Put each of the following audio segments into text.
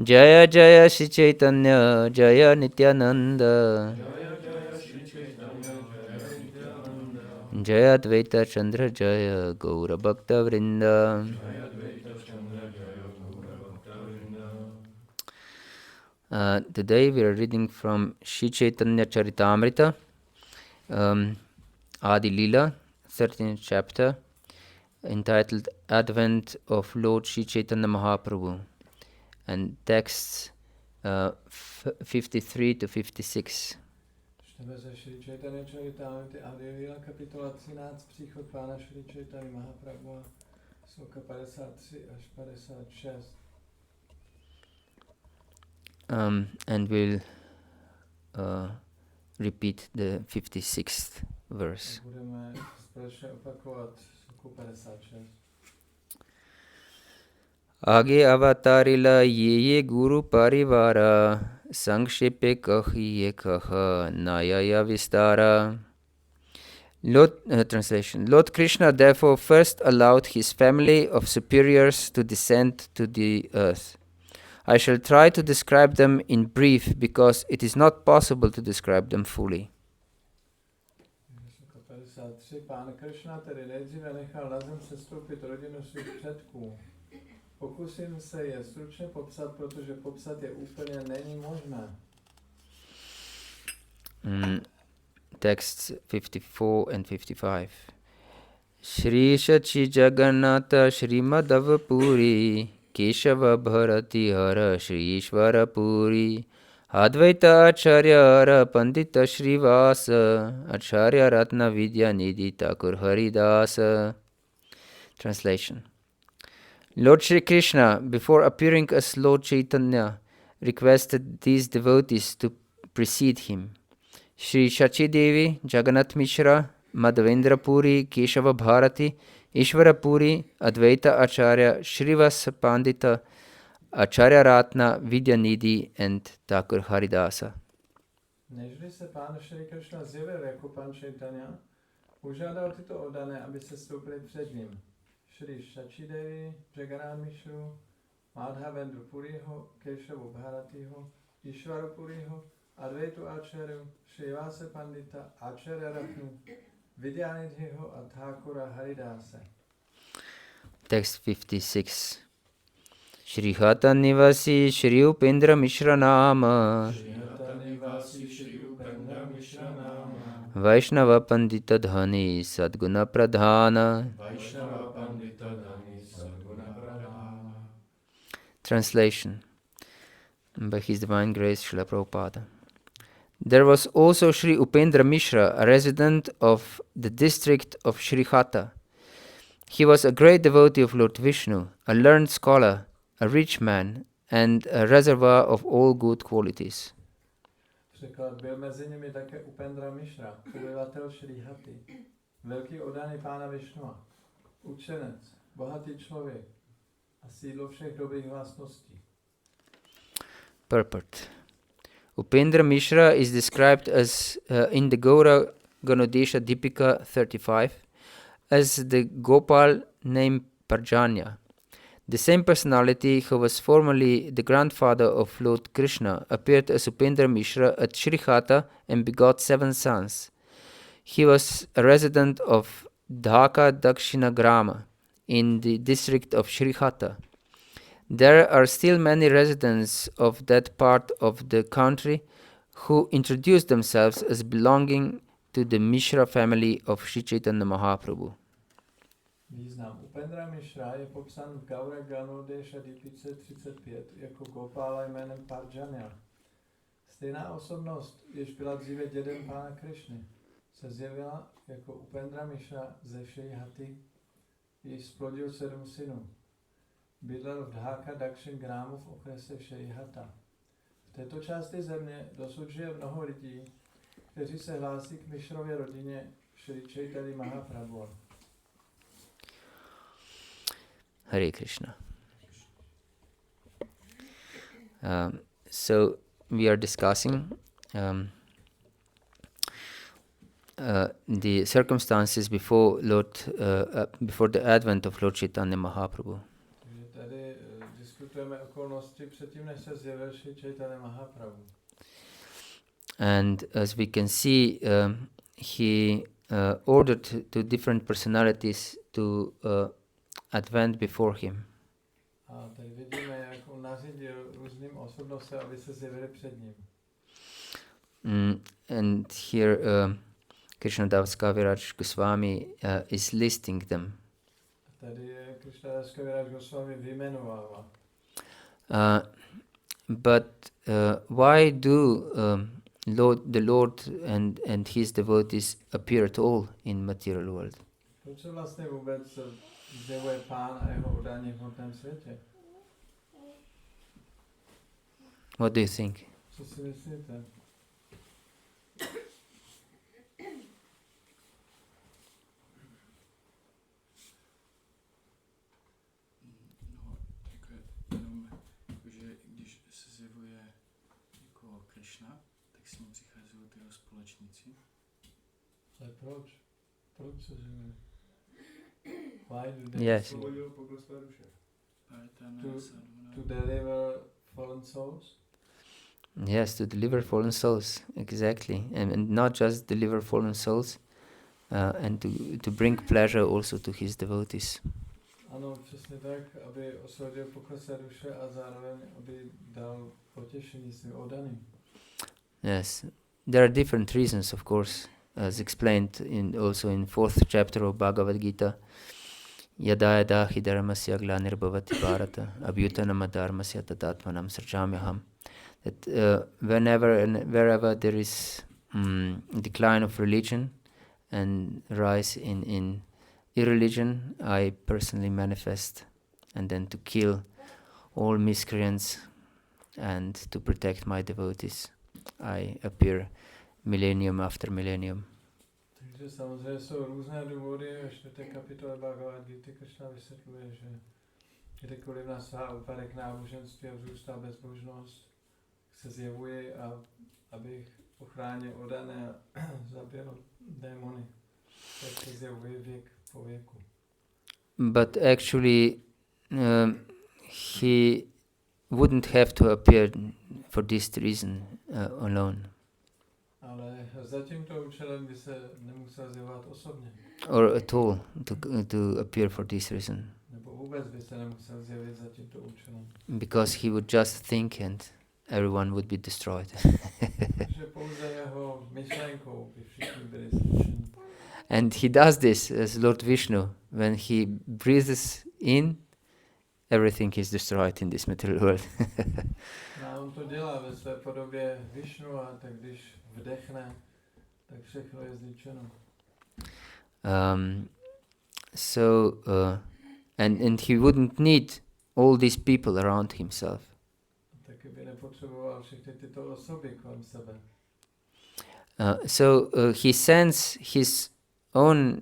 Jaya Jaya Shri Chaitanya Jaya Nityananda Jaya Advaita Chandra Jaya Gaura Bhakta Vrinda. Today we are reading from Shri Chaitanya Charitamrita, Adi Lila, 13th chapter, entitled Advent of Lord Shri Chaitanya Mahaprabhu, and texts 53 to 56. Čteme ze Šri Chaitanya Charitamrity Adi Lila, kapitola 13, příchod Pána Šri Chaitanya Mahaprabhu, sloka 53 až 56. And we'll repeat the 56th verse. Budeme společně opakovat sloku 56. आगे अवतारिला ये गुरु परिवारा संक्षेपे कहिए कह नया Vistara. Translation. Lord Krishna therefore first allowed his family of superiors to descend to the earth. I shall try to describe them in brief because it is not possible to describe them fully. Sloka 53. Pán Krishna tedy nejdříve nechal na zem sestoupit rodinu svých předků. Pokusím se je stručně popsat, protože popsat je úplně není možné. Texts 54 and 55. Shri Shachi Jagannatha Srimadav Puri Keshava Bharati Hara Shri Ishvara Puri Advaita Acharya Hara Pandita Shrivasa Acharya Ratna Vidya Nidhi Thakur Haridasa. Translation. Lord Shri Krishna, before appearing as Lord Chaitanya, requested these devotees to precede him. Shri Shachi Devi, Jagannath Mishra, Madhavendra Puri, Keshava Bharati, Ishvara Puri, Advaita Acharya, Shrivasa Pandita, Acharya Ratna, Vidyanidhi, and Thakur Haridasa. Nežli se Pán Šri Krishna zjevil jako Pán Chaitanya, požádal tyto oddané, aby se stoupili před ním. Shri Shachi Devi, Jagannath Mishru, Madhavendra Puriho, Keshavu Bharatiho, Ishvara Puriho, Advaitu Acharyu, Shrivasa Pandita, Acharya Ratnu, Vidyanidhiho a Thakura Haridase. Text 56. Shri Hata Nivasi Shri Upendra Mishra Nama Vaishnava Pandita Dhani Sadguna Pradhana. Translation by His Divine Grace Srila Prabhupada. There was also Sri Upendra Mishra, a resident of the district of Shrihata. He was a great devotee of Lord Vishnu, a learned scholar, a rich man, and a reservoir of all good qualities. Překlad byl mezi nimi také Upendra Mishra, obyvatel Šrihaty, velký oddaný Pána Višnua, učenec, bohatý člověk a sídlo všech dobrých vlastností. Purport. Upendra Mishra is described as in the Gaura Ganodesha Dipika 35 as the Gopal named Parjanya. The same personality who was formerly the grandfather of Lord Krishna appeared as Upendra Mishra at Shrihata and begot 7 sons. He was a resident of Dhaka Dakshina Grama in the district of Shrihata. There are still many residents of that part of the country who introduce themselves as belonging to the Mishra family of Sri Chaitanya Mahaprabhu. Význam Upendra Mishra je popsán v Gaura Ganodesha Dipice 35 jako Gopala jménem Parjanya. Stejná osobnost, jež byla dříve dědem Pána Krishny, se zjevila jako Upendra Mishra ze Šrihaty, již splodil 7 synů. Bydlel v Dhaka Dakshin Grámu v okrese Šrihata. V této části země dosud žije mnoho lidí, kteří se hlásí k Mishrově rodině Shri Chaitanya Mahaprabhu. Hare Krishna. So we are discussing the circumstances before the advent of Lord Chaitanya Mahaprabhu. diskutujeme okolnosti předtím, než se zjevil Šri Chaitanya Mahaprabhu. And as we can see, he ordered the different personalities to advance before him. A tady vidíme, jak on nařídil různým osobnostem, aby se zjevili před ním. And here Krishnadas Kaviraj Goswami is listing them. A tady je Krishnadas Kaviraj Goswami vyjmenovává. But why do the Lord and his devotees appear at all in material world? Proč se vlastně vůbec zjevuje Pán a jeho udání v hmotném světě? What do you think? Co si myslíte? Že když se zjevuje jako Krishna, tak s ním přicházejí ty jeho společníci. Ale proč? Proč se zjevuje? Why do they Yes. to deliver fallen souls? Yes, to deliver fallen souls, exactly, and not just deliver fallen souls, and to bring pleasure also to his devotees. Ano, přesně tak, aby osvobodil pokleslé duše a zároveň, aby dal potěšení svým oddaným. Yes, there are different reasons, of course, as explained also in 4th chapter of Bhagavad-gita. Yada yada hi dharmasya glanirбhavati bharata abhyutanam dharmasya tatatmanam sarjamyaham. That whenever and wherever there is decline of religion and rise in irreligion, I personally manifest, and then to kill all miscreants and to protect my devotees, I appear millennium after millennium. Takže samozřejmě jsou různé důvody, ve 4. kapitole Bhagavad-gity Krishna vysvětluje, že kdekoliv nastává úpadek náboženství a vzrůstá bezbožnost, se zjevuje, abych ochránil oddané a zabil démony. Tak se zjevuje věk po věku. But actually, he wouldn't have to appear for this reason alone. Ale za tímto účelem by se nemusel zjevovat osobně. Or at all to appear for this reason. Nebo vůbec by se nemusel zjevit za tímto účelem. Because he would just think and everyone would be destroyed. Takže pouze jeho myšlenkou by všichni byli zničeni. And he does this as Lord Vishnu. When he breathes in, everything is destroyed in this material world. A on to dělá ve své podobě Vishnu, a tak když vdechne, tak všechno je zničeno. And he wouldn't need all these people around himself. Taky by nepotřeboval všechny tyto osoby kolem sebe. He sends his own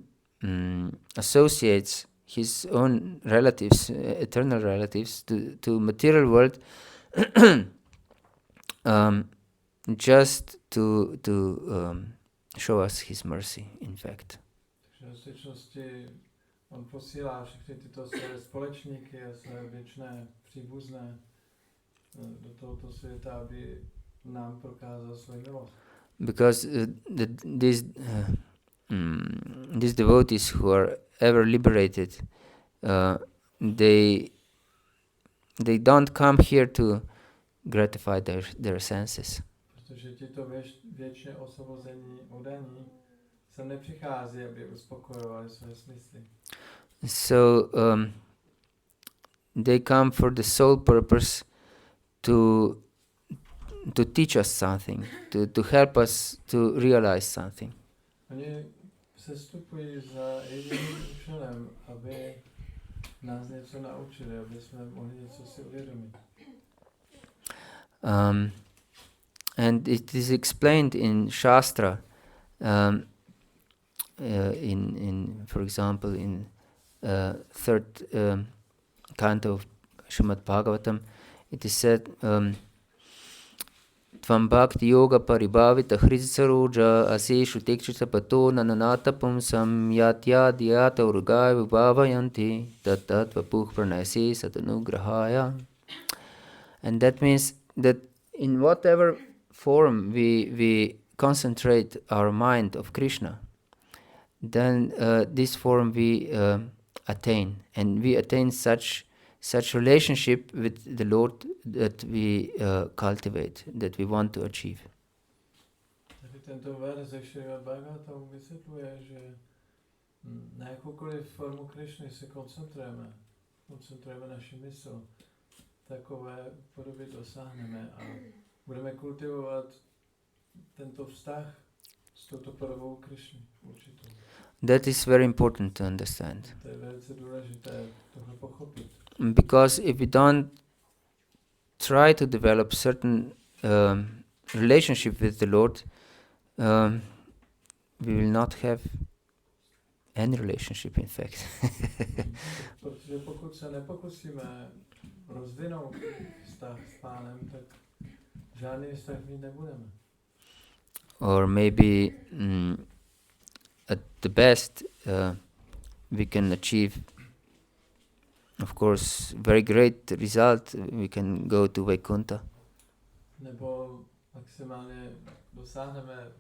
associates, his own relatives, eternal relatives, to material world, just to show us his mercy, in fact. Takže v skutečnosti on posílá všechny tyto své společníky a své věčné příbuzné do tohoto světa, aby nám prokázal svou milost. Because these devotees who are ever liberated, they don't come here to gratify their senses. Protože tito věčně osvobození oddaní se nepřichází, aby uspokojovali své smysly. So they come for the sole purpose to teach us something, to help us to realize something. Oni sestupují za jediným účelem, aby nás něco naučili, aby jsme mohli něco si uvědomit. And it is explained in Shastra, in for example, in third canto of Srimad Bhagavatam, it is said, Tvam bhakti-yoga paribhavita hridsaroja aseshu tekchita pato nananata pumsam yat urgai vibhavayanti tat vapuh pranayase satanugrahaya. And that means that in whatever form we concentrate our mind of Krishna, then this form we attain, and we attain such relationship with the Lord that we cultivate, that we want to achieve. Tady tento verš ze Šrímad Bhagavatam vysvětluje, že na jakoukoliv formu Krišny se koncentrujeme naši mysl, takové podoby dosáhneme a budeme kultivovat tento vztah s touto podobou Krišny určitou. That is very important to understand. To je velice důležité tohle pochopit. Because if we don't try to develop certain relationship with the Lord, we will not have any relationship, in fact. Protože pokud se nepokusíme rozvinout vztah s Pánem, tak žádný vztah mít nebudeme. Or maybe at the best we can achieve, of course, very great result. We can go to Vaikuntha. Nebo maximálně dosáhneme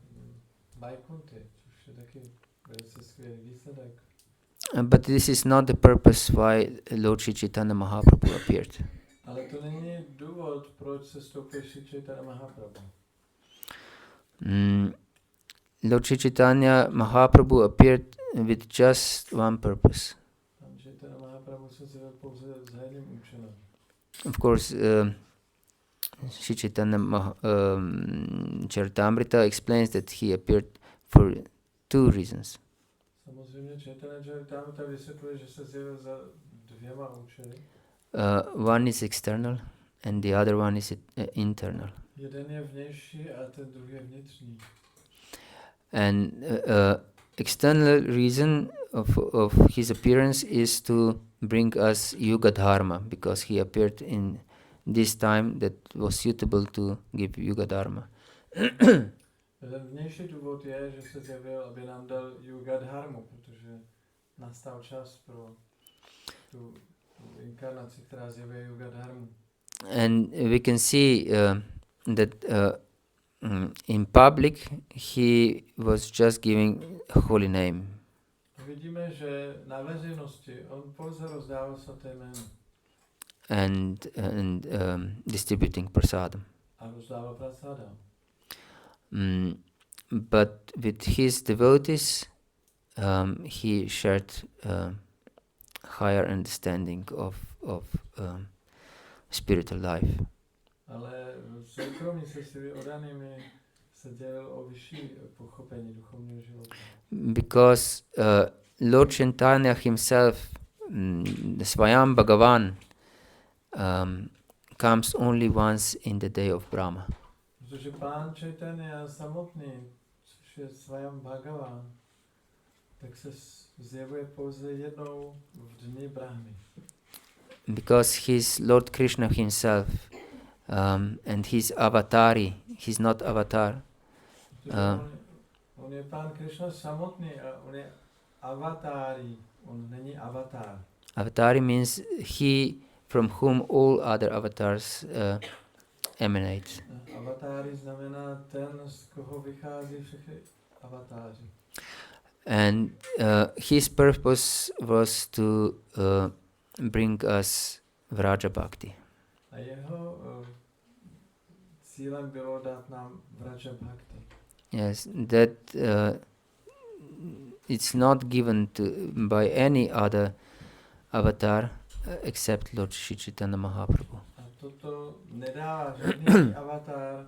Vaikunty, což je taky velice skvělý výsledek. But this is not the purpose why Lord Sri Chaitanya Mahaprabhu appeared. Ale to není důvod, proč se stoupil Sri Chaitanya Mahaprabhu. Lord Sri Chaitanya Mahaprabhu appeared with just one purpose. Tam Chaitanya Mahaprabhu se zjevil pouze za jedním účelem. Of course, Sri Chaitanya Charitamrita explains that he appeared for two reasons. Samozřejmě Chaitanya Charitamrita vysvětluje, že se zjevil za dvěma účely. One is external and the other one is internal. Jeden je vnější a ten druhý je vnitřní. And external reason of his appearance is to bring us Yoga-dharma, because he appeared in this time that was suitable to give Yoga-dharma. Ten vnější důvod je, že se zjevil, aby nám dal Yoga-dharmu, protože nastal čas pro tu inkarnaci, která zjevuje Yoga-dharmu. And we can see that in public he was just giving a holy name. Vidíme, že na veřejnosti on pouze rozdával svaté jméno. And distributing prasadam. A rozdával prasadam. But with his devotees, he shared higher understanding of spiritual life. Ale soukromí se svými oddanými se dělil o vyšší pochopení duchovního života. Because Lord Chaitanya himself, the Swayam Bhagavan, comes only once in the day of Brahma. Protože Pán Chaitanya samotný, což je Swayam Bhagavan, tak se zjevuje pouze jednou v dni Brahmy. Because he's Lord Krishna himself, and he's avatari, he's not avatar. On je Pán Krishna samotný a on je avatári, on není avatar. Avatari means he from whom all other avatars emanate. Avatári znamená ten, z koho vychází všechny avatáři. And his purpose was to bring us Vraja Bhakti. A jeho cílem bylo dát nám Vraja Bhakti. Yes, that it's not given to by any other avatar except Lord Sri Chaitanya Mahaprabhu. A toto nedává žádný avatar,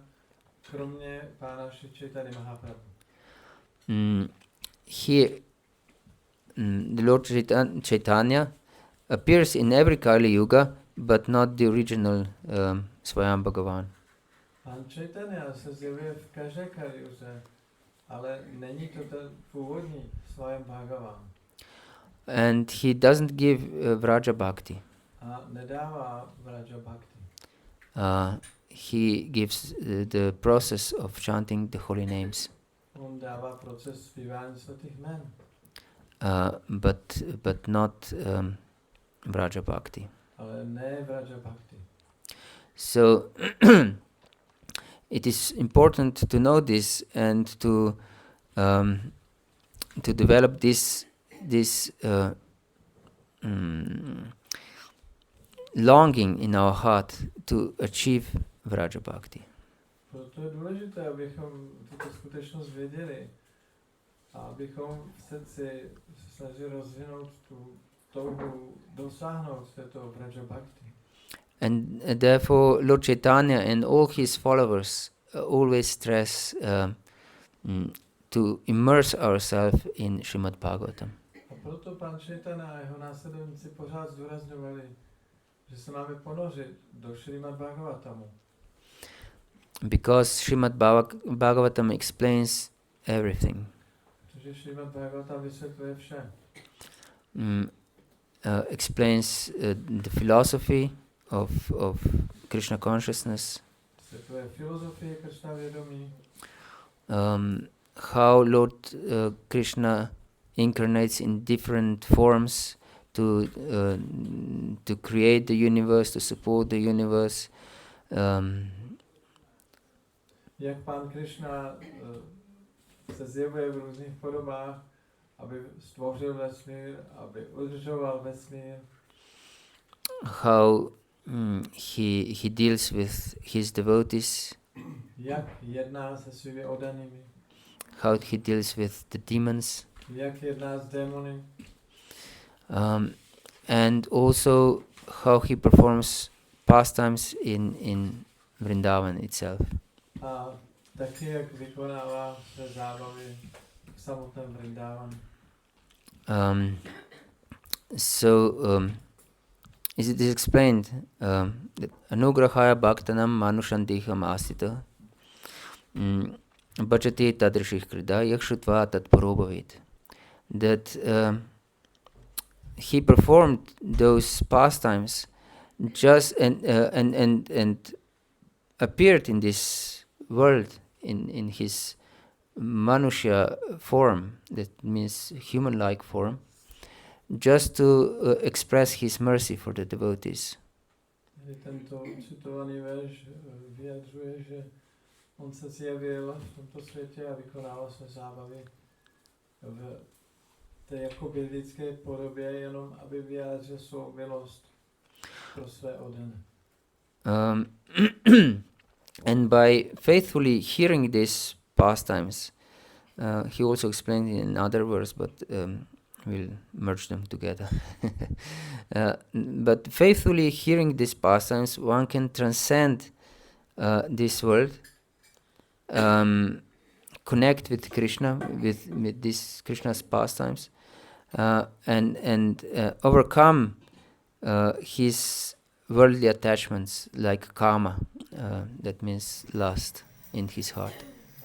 kromě Pána Sri Chaitanya Mahaprabhu. Here, the Lord Chaitanya appears in every Kali Yuga, but not the original Swayam Bhagavan. Pán Chaitanya se zjevuje v každé kaliuze, ale není to ten původní Swayam Bhagavan. And he doesn't give Vraja Bhakti. A nedává Vraja Bhakti. He gives the process of chanting the holy names. On dává proces zpívání svatých jmen. But not Vraja Bhakti. Ale ne Vraja Bhakti. So it is important to know this and to develop this longing in our heart to achieve Vraja Bhakti. Proto je důležité, abychom tuto skutečnost věděli a abychom v srdci se snažili rozvinout tu touhu dosáhnout této Vraja Bhakti. And therefore Lord Chaitanya and all his followers always stress to immerse ourselves in Srimad Bhagavatam. A proto Pán Chaitanya a jeho následovníci pořád zdůrazňovali, že se máme ponořit do Srimad Bhagavatamu. Because Srimad Bhagavatam explains everything. Protože Srimad Bhagavatam vysvětluje vše. Explains the philosophy of Krishna consciousness. Vysvětluje filozofii Krishna vědomí. How Lord Krishna incarnates in different forms to create the universe, to support the universe. Jak Pán Krishna se zjevuje v různých podobách, aby stvořil vesmír, aby udržoval vesmír. How he deals with his devotees. Jak jedná se svými oddanými. How he deals with the demons. Jak jedná s démony. And also how he performs pastimes in Vrindavan itself. A taky jak vykonává své zábavy v samotném Vrindavanu. Is it is explained that anugrahaya bhaktanam manushandiham asita bhajate tadrishih krida yakshutva tatparobhavit. That he performed those pastimes just and appeared in this world in his Manushya form, that means human-like form, just to express his mercy for the devotees. Tento citovaný verš vyjadřuje, že on se zjevil v tomto světě a vykonával své zábavy v té jakoby lidské podobě, jenom aby vyjádřil svou milost pro své oddané. And by faithfully hearing these pastimes, he also explained in other words, but we'll merge them together. But faithfully hearing these pastimes, one can transcend this world, connect with Krishna, with these Krishna's pastimes, and overcome his worldly attachments like karma, that means lust in his heart.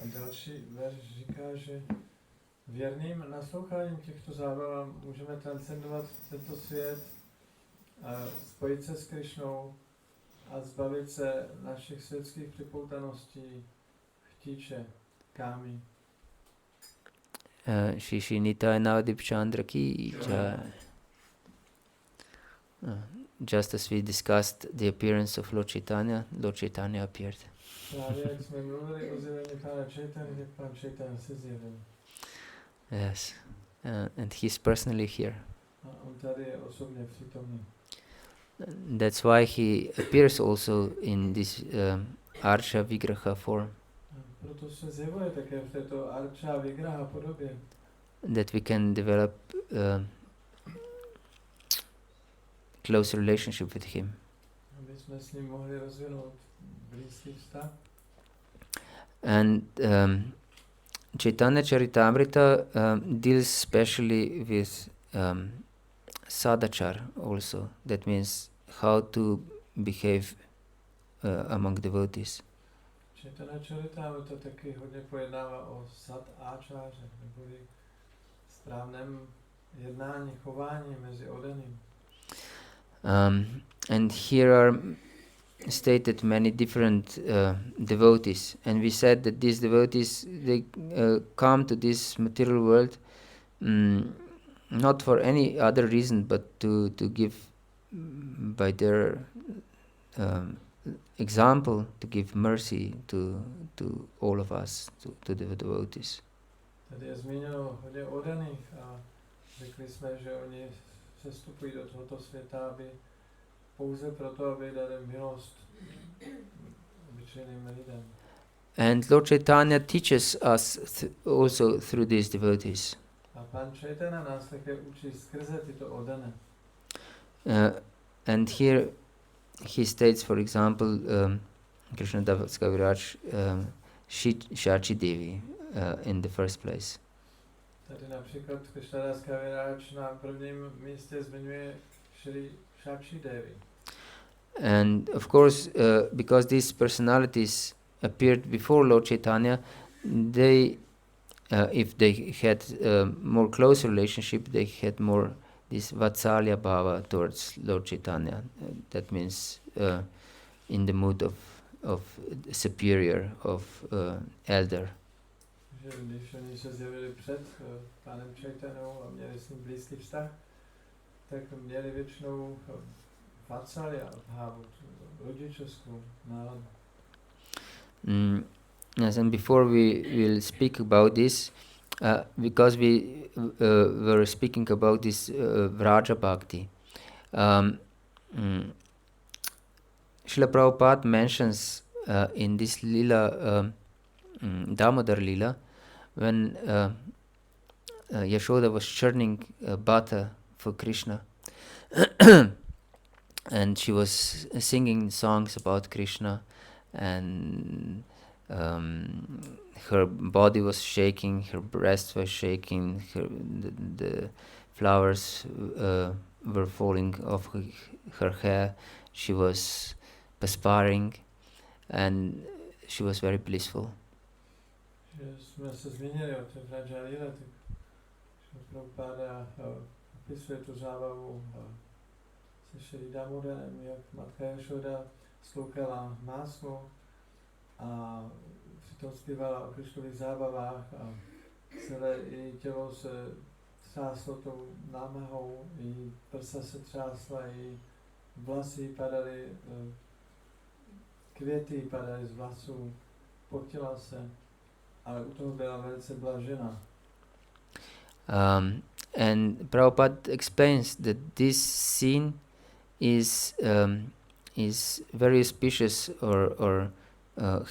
A další verš říká, že věrným nasloucháním těchto zábav můžeme transcendovat tento svět, a spojit se s Krišnou a zbavit se našich světských připoutaností, chtíče, kámy. Shri Nitai Navadip Chandra ki jai. Just as we discussed the appearance of Lord Chaitanya appeared. Právě jak jsme mluvili o zjevení Pána Chaitanya, tak Pán Chaitanya se zjevil. Yes, and he's personally here. A on tady je osobně přítomný. That's why he appears also in this Archa Vigraha form. Proto se zjevuje také v této Archa Vigraha podobě. That we can develop close relationship with him. Aby jsme s ním mohli rozvinout blízký vztah. And Chaitanya Charitamrita deals specially with sadachar also. That means how to behave among devotees. Chaitanya Charitamrita taky hodně pojednává o sad áčáře, neboli správném jednání, chování mezi oddaným. And here are stated many different devotees, and we said that these devotees, they come to this material world not for any other reason but to give by their example to give mercy to all of us, to the devotees. Tady je zmíněno hodně oddaných a řekli jsme, že oni sestupují do tohoto světa, aby pouze proto, aby dali milost obyčejným lidem. And Lord Chaitanya teaches us also through these devotees. A Pán Chaitanya nás také učí skrze tyto oddané. And here he states, for example, Krishna Das Kaviraj Shachi Devi in the first place. Tady například Krishnadas Kaviraj na prvním místě zmiňuje Shri Shachi Devi. And of course, because these personalities appeared before Lord Chaitanya, they, if they had more close relationship, they had more this Vatsalya Bhava towards Lord Chaitanya. That means in the mood of superior, of elder. Že když oni se zjevili před Pánem Chaitanyou a měli s ním blízký vztah, tak měli většinou Vatsalya Bhavu, rodičovskou náladu. Yes, and before we will speak about this, because we were speaking about this Vraja Bhakti, Srila Prabhupada mentions in this Lila, Damodar Lila, when Yashoda was churning butter for Krishna, and she was singing songs about Krishna, and her body was shaking, her breasts were shaking, the flowers were falling off her hair, she was perspiring, and she was very blissful. Že jsme se zmínili o té Vraja Lila, tak Prabhupada opisuje tu zábavu se Šri Damodarem, jak matka Yashoda sloukala máslo a přitom zpívala o Krišnových zábavách a celé její tělo se třáslo tou námahou, její prsa se třásla, její vlasy padaly, květy padaly z vlasů, potila se, ale u toho byla velice blažená. And Prabhupada explains that this scene is very auspicious or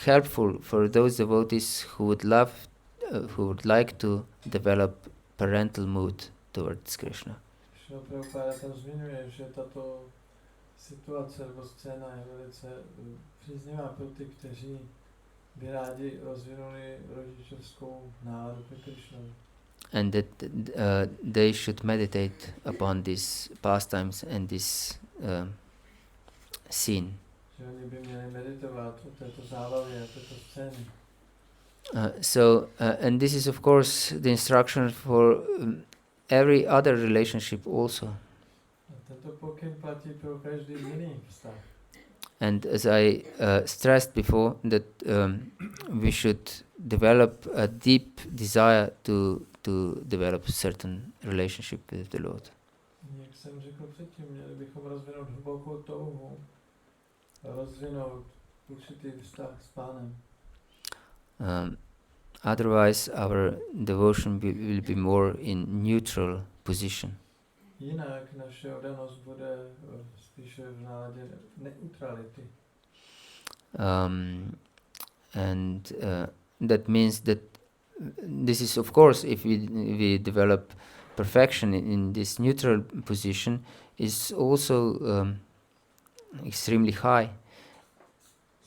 helpful for those devotees who would like to develop parental mood towards Krishna. Prabhupada tam zmiňuje, že tato situace nebo scéna je velice příznivá pro ty, kteří by rádi rozvinuli rodičovskou náladu ke Krishnovi. And that they should meditate upon these pastimes and this scene. Že oni by měli meditovat o této zábavě, o této scéně. And this is of course the instruction for every other relationship also. A tento pokyn platí pro každý jiný vztah. And as I stressed before, that we should develop a deep desire to develop certain relationship with the Lord. Jak jsem řekl předtím, měli bychom rozvinout hlubokou touhu, rozvinout určitý vztah s Pánem. Otherwise, our devotion will be more in neutral position. Jinak naše oddanost bude spíše v náladě neutrality. And that means that this is, of course, if we develop perfection in this neutral position, is also extremely high.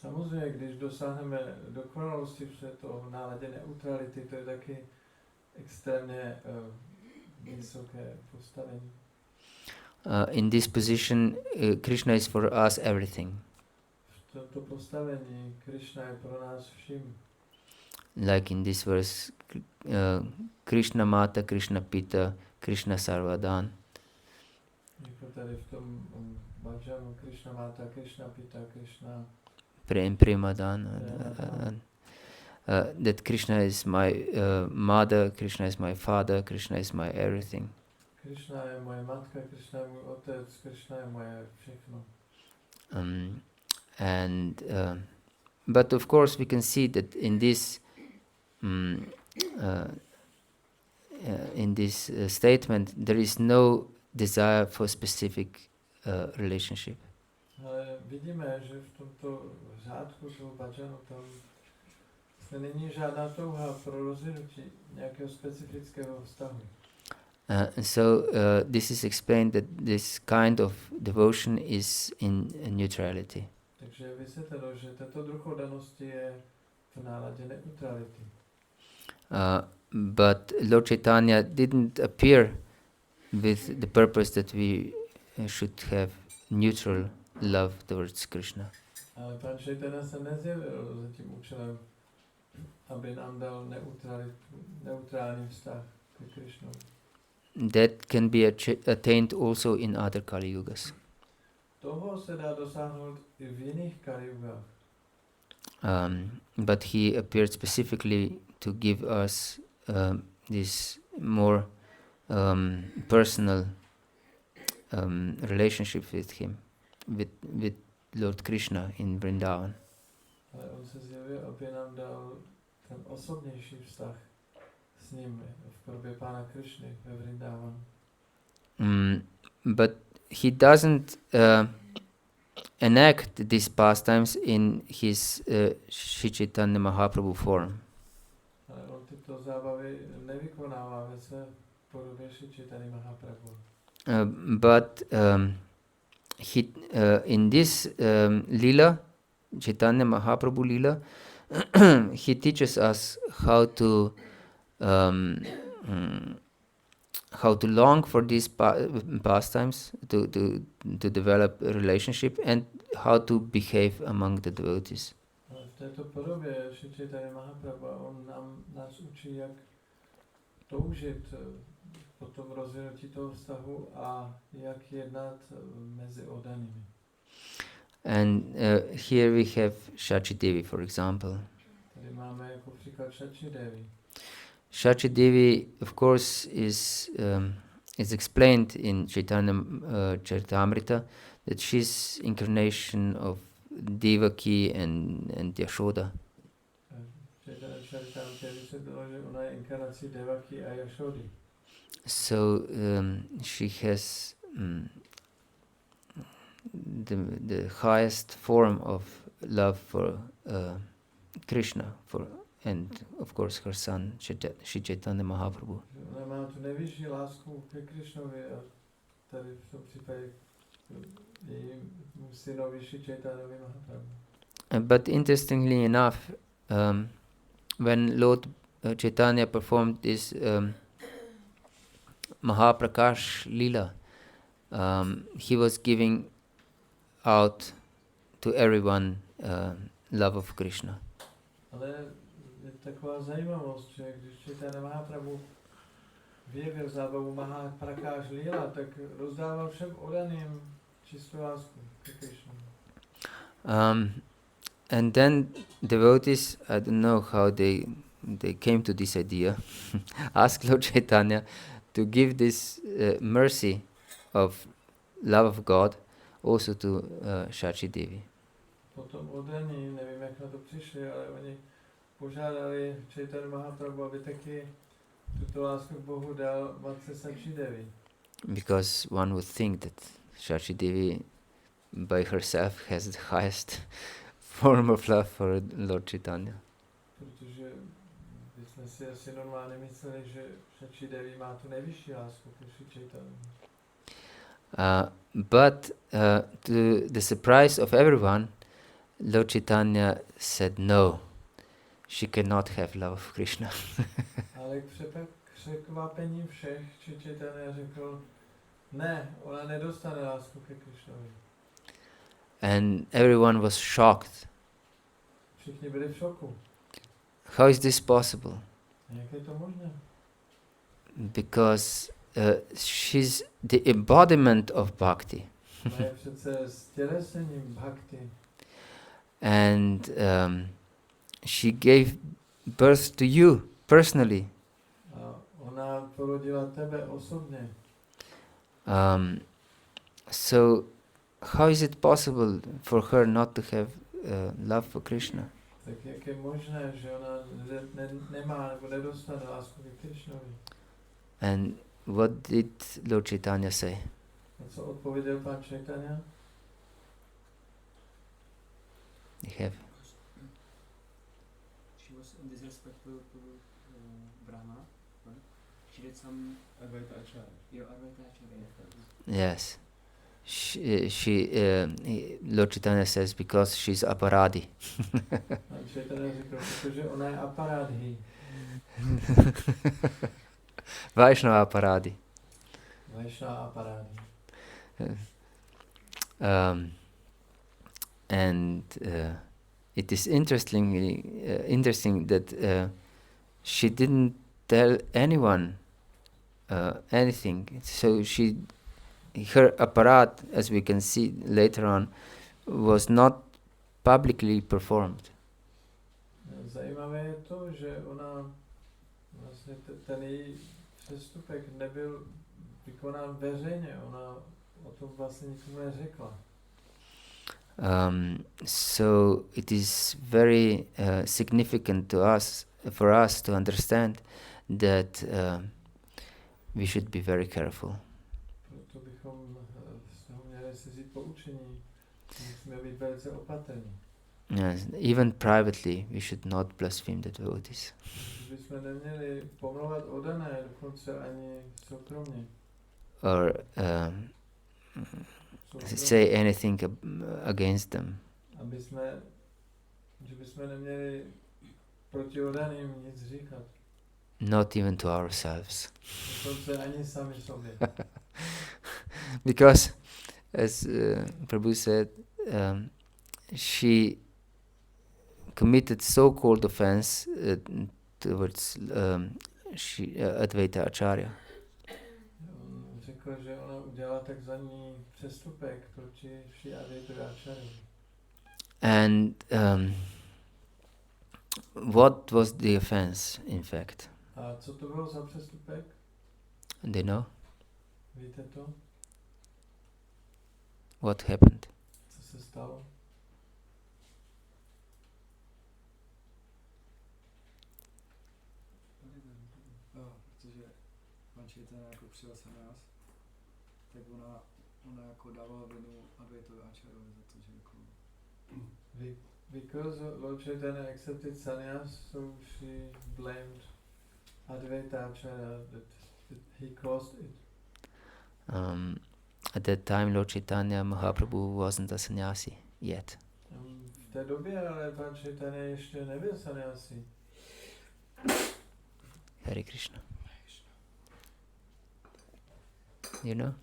Samozřejmě, když dosáhneme dokonalosti v této náladě neutrality, to je taky extrémně vysoké postavení. In this position, Krishna is for us everything. V tomto postavení Krishna je pro nás vším. Like in this verse, Krishna Mata, Krishna Pita, Krishna Sarvadan. Jako tady v tom bhajanu Krishna Mata, Krishna Pita, Krishna Premadan. That Krishna is my mother, Krishna is my father, Krishna is my everything. Krishna je moje matka, Krishna je můj otec, Krishna je moje všechno. And but of course we can see that in this statement there is no desire for specific relationship. Ale vidíme, že v tomto řádku toho bhajanu tam není žádná touha pro rozvinutí nějakého specifického vztahu. So this is explained that this kind of devotion is in neutrality. Takže je vysvětleno, že tato druh oddanosti je v náladě neutrality. But Lord Chaitanya didn't appear with the purpose that we should have neutral love towards Krishna. Ale Pán Chaitanya se nezjevil za tím účelem, aby nám dal neutrální vztah k Krishnu. That can be attained also in other Kali Yugas. Toho se dá dosáhnout i v jiných Kali Yugách. But he appeared specifically to give us this more personal relationship with him, with Lord Krishna in Vrindavan. Ale on se zjevil, aby nám dal ten osobnější vztah s ním v podobě Pána Krishny ve Vrindavan. But he doesn't enact these pastimes in his Sri Chaitanya Mahaprabhu form. Ale on tyto zábavy nevykonává ve své podobě Sri Chaitanya Mahaprabhu. But he in this lila, Chaitanya Mahaprabhu lila, he teaches us how to long for these pastimes, to develop a relationship, and how to behave among the devotees. V této podobě Sri Chaitanya Mahaprabhu on nás učí, jak toužit po tom rozvinutí toho vztahu a jak jednat mezi oddanými. And here we have Shachi Devi, for example. Tady máme jako příklad Shachi Devi. Shachi Devi, of course, is explained in Chaitanya Charitamrita that she's incarnation of Devaki and Yashoda. Chaitanya Charitamrita vysvětlilo, že ona je inkarnací Devaki a Yashody. So she has the highest form of love for Krishna, and of course her son Sri Chaitanya Mahaprabhu. Ona má tu nejvyšší lásku ke Krishnovi a tady v tom případě jejímu synovi Sri Chaitanya Mahaprabhu. But interestingly enough, when Lord Chaitanya performed this Mahaprakash Lila, he was giving out to everyone love of Krishna. Ale je taková zajímavost, že když Chaitanya Mahaprabhu vyjevil zábavu Mahaprakash Lila, tak rozdával všem oddaným čistou lásku ke Krishnu. And then devotees, I don't know how they came to this idea, asked Lord Chaitanya to give this mercy of love of God also to Shachi Devi. Potom oddaní, nevím jak na to přišli, ale oni požádali Chaitanya Mahaprabhu, aby taky tuto lásku k Bohu dal matce Shachi Devi. Because one would think that Shachi Devi by herself has the highest form of love for Lord Chaitanya. Protože bychom si asi normálně mysleli, že Shachi Devi má tu nejvyšší lásku ke Sri Chaitanya. But to the surprise of everyone, Lord Chaitanya said no, she cannot have love of Krishna. Ale k překvapení všech Sri Chaitanya řekl, ne, ona nedostane lásku ke Krishnovi. And everyone was shocked. Všichni byli v šoku. How is this possible? Jak je to možné? Because she's the embodiment of bhakti. Ona je přece stělesením bhakti. And she gave birth to you personally. A ona porodila tebe osobně. So how is it possible for her not to have love for Krishna? Tak jak je možné, že ona nemá nebo nedostane lásku ke Krishnovi? And what did Lord Chaitanya say? A co odpověděl pán Chaitanya? You have. She was disrespectful to Brahma, right? She did some Advaita Acharya. Yes. Lord Chaitanya says because she's aparadi. Pán Chaitanya řekl, protože ona je aparádhi. Vaishnava aparadi. Vaishnava aparádhi. And it is interesting that she didn't tell anyone anything. So her aparat, as we can see later on, was not publicly performed. Zajímavé je to, že ona vlastně ten její přestupek nebyl vykonán veřejně. Ona o tom vlastně nikomu neřekla. So it is very significant for us to understand that we should be very careful. Proto bychom z toho měli si vzít poučení. Musíme být velice opatrní. Yes, even privately we should not blaspheme the devotees. Bychom neměli pomlouvat oddané, dokonce ani soukromně. Or say anything against them. Že bychom neměli proti oddaným nic říkat. Not even to ourselves. Dokonce ani sami sobě. Because, as Prabhu said, she committed so-called offense towards Advaita Acharya. Řekl, že ona udělala takzvaný přestupek proti Šri Advaita Acharya. And what was the offense, in fact? A co to bylo za přestupek? They know? Víte to? What happened? Co se stalo? Protože pan Chaitanya jako přijal sannyas, tak ona jako dávala vinu Advaitovi Acharyovi za to, že jako... Because Lord Chaitanya accepted sannyas, so she blamed Advaita Acharya that he caused it. At that time, Lord Chaitanya Mahaprabhu wasn't a sannyasi yet. V té době ale pan Chaitanya ještě nebyl sannyasi. Hare Krishna. You know?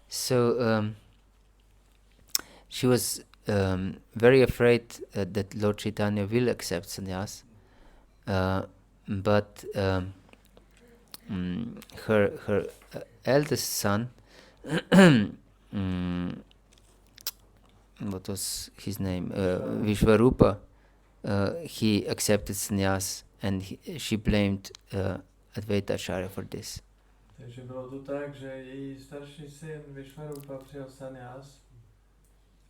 So she was very afraid that Lord Chaitanya will accept sannyas, but her eldest son, what was his name? Vishvarupa. He accepted sannyas, and she blamed Advaita Acharya for this. Takže bylo to tak, že její starší syn Vishvarupa přijal sannyas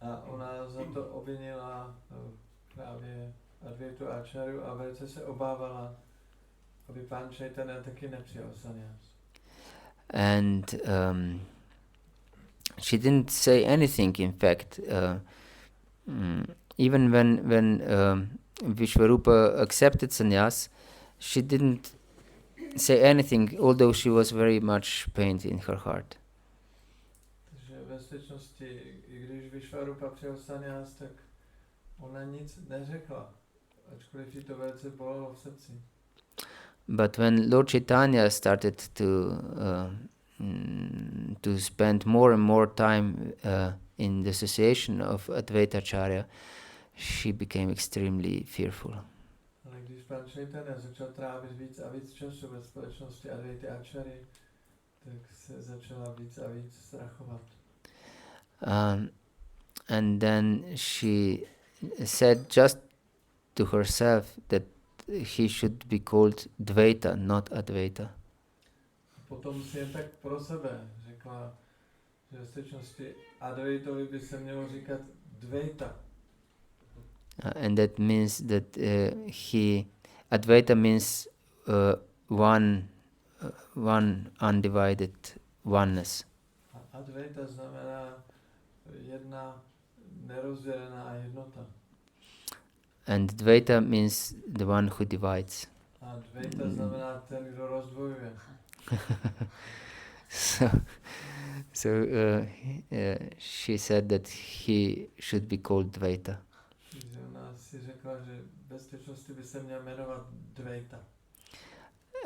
a ona za to obvinila právě Advaitu Acharyu a velice se obávala, aby pán Chaitanya taky nepřijal sannyas. And she didn't say anything, in fact. Even when Vishvarupa accepted sannyas, she didn't say anything, although she was very much pained in her heart. Takže ve skutečnosti, i když Vishvarupa přijal sannyas, tak ona nic neřekla, ačkoliv jí to velice bolelo v srdci. But when Lord Chaitanya started to spend more and more time in the association of Advaita Acharya, she became extremely fearful. Ale když pán Chaitanya začal trávit víc a víc času ve společnosti Advaity Acharya, tak se začala víc a víc strachovat. And then she said just to herself that he should be called Dvaita, not Advaita. Potom si jen tak pro sebe řekla, že ve skutečnosti Advaitovi by se mělo říkat Dvaita. And that means that Advaita means one undivided oneness. A Advaita znamená jedna nerozdělená jednota. And Dvaita means the one who divides. A Dvaita znamená ten, kdo rozdvojuje. So she said that he should be called Dvaita. Takže ona si řekla, že ve skutečnosti by se měl jmenovat Dvaita.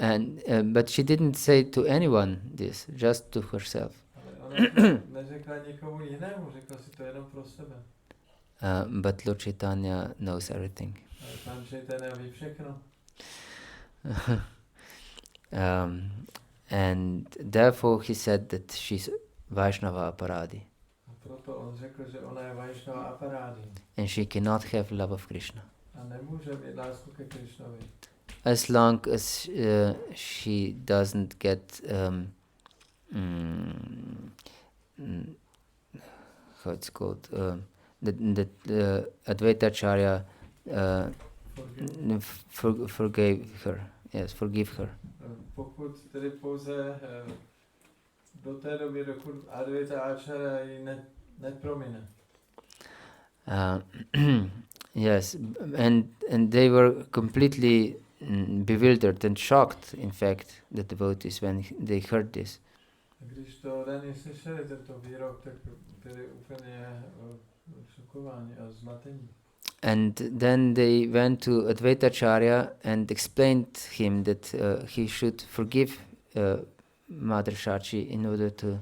And but she didn't say to anyone this, just to herself. Ale ona neřekla nikomu jinému, řekla si to jenom pro sebe. But Lord Chaitanya knows everything. Ale Pán Chaitanya ví všechno. And therefore he said that she's Vaishnava Aparadi. A proto on řekl, že ona je Vaishnava Aparadi. And she cannot have love of Krishna. A nemůže mít lásku ke Krishnovi. As long as she doesn't get how it's called, that Advaitacharya forgave her. Yes, forgive her. Pokud tedy pouze do té doby, dokud Advaita Acharya ji nepromine. Yes, and they were completely bewildered and shocked, in fact, the devotees, when they heard this. Když to Dani slyšeli, tento výrok, tak byli úplně šokováni a zmatení. And then they went to Advaitacharya and explained him that he should forgive Mother Shachi in order to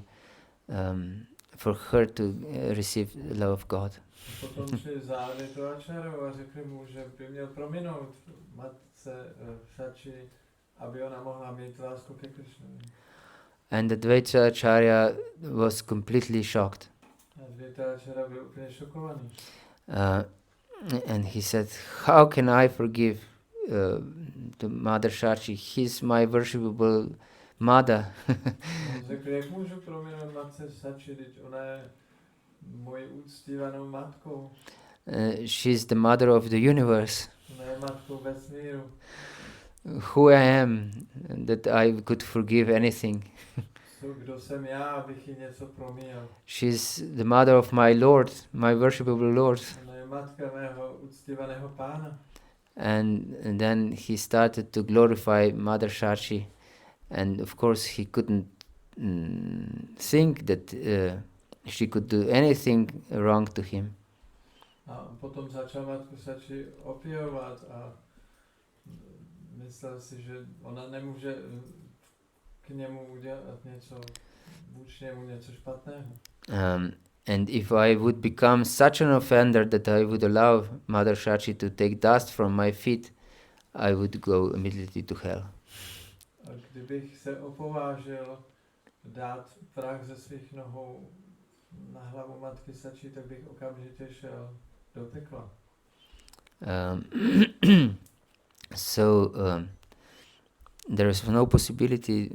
for her to receive the love of God. Potom šli za Advaitacharyu a řekli mu, že by měl prominout matce Shachi, aby ona mohla mít lásku ke Krishnovi. And Advaitacharya was completely shocked. Advaitacharya byl úplně šokovaný. And he said, how can I forgive the Mother Shachi? He's my worshipable mother. On řekl, jak můžu prominout matce Shachi, když ona je mojí úctívanou matkou. She's the mother of the universe. Ona je matkou vesmíru. Who I am, that I could forgive anything. Kdo jsem já, abych jí něco promíjel. She's the mother of my Lord, my worshipable Lord. Ona je matka mého uctívaného Pána. And then he started to glorify Mother Shachi, and of course he couldn't think that she could do anything wrong to him. A potom začal matku Shachi opěvovat a myslel si, že ona nemůže k němu udělat něco, vůči němu něco špatného. And if I would become such an offender that I would allow Mother Shachi to take dust from my feet, I would go immediately to hell. A kdybych se opovážil dát prach ze svých nohou na hlavu matky Shachi, tak bych okamžitě šel do pekla. There is no possibility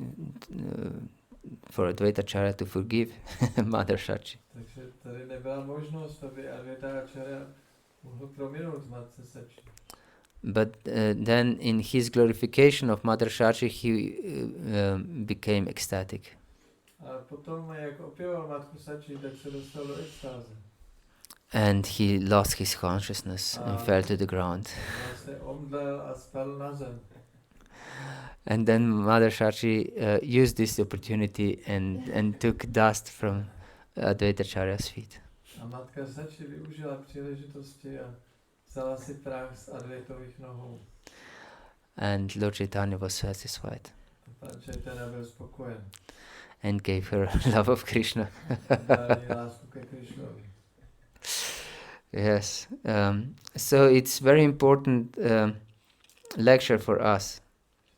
for Advaitacharya to forgive Mother Shachi. Takže tady nebyla možnost, aby Advaitacharya mohl prominout matce Shachi. But then in his glorification of Mother Shachi, he became ecstatic. A potom, jak opěval matku Shachi, tak se dostal do extáze. And he lost his consciousness and fell to the ground. Vlastně omdlel a spadl na zem. And then Mother Shachi used this opportunity and took dust from Advaitacharya's feet. A matka Shachi využila příležitosti a vzala si prach z Advaitových nohou. And Lord Chaitanya was satisfied. A Pán Chaitanya byl spokojen. And gave her love of Krishna. Dal jí lásku ke Krishnovi. Yes. So it's very important lecture for us.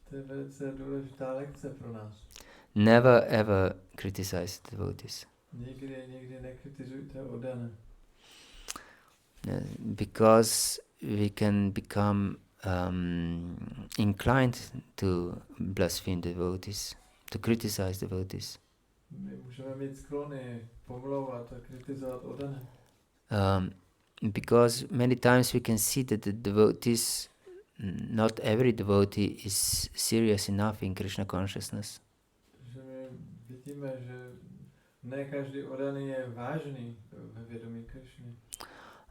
To je velice důležitá lekce pro nás. Never ever criticize devotees. Nikdy nekritizujte oddané. Because we can become inclined to blaspheme devotees, to criticize devotees. My můžeme mít sklony pomlouvat a kritizovat odané. Because many times we can see that the devotees, not every devotee is serious enough in Krishna consciousness. Že my vidíme, že ne každý odaný je vážný ve vědomí Krishny.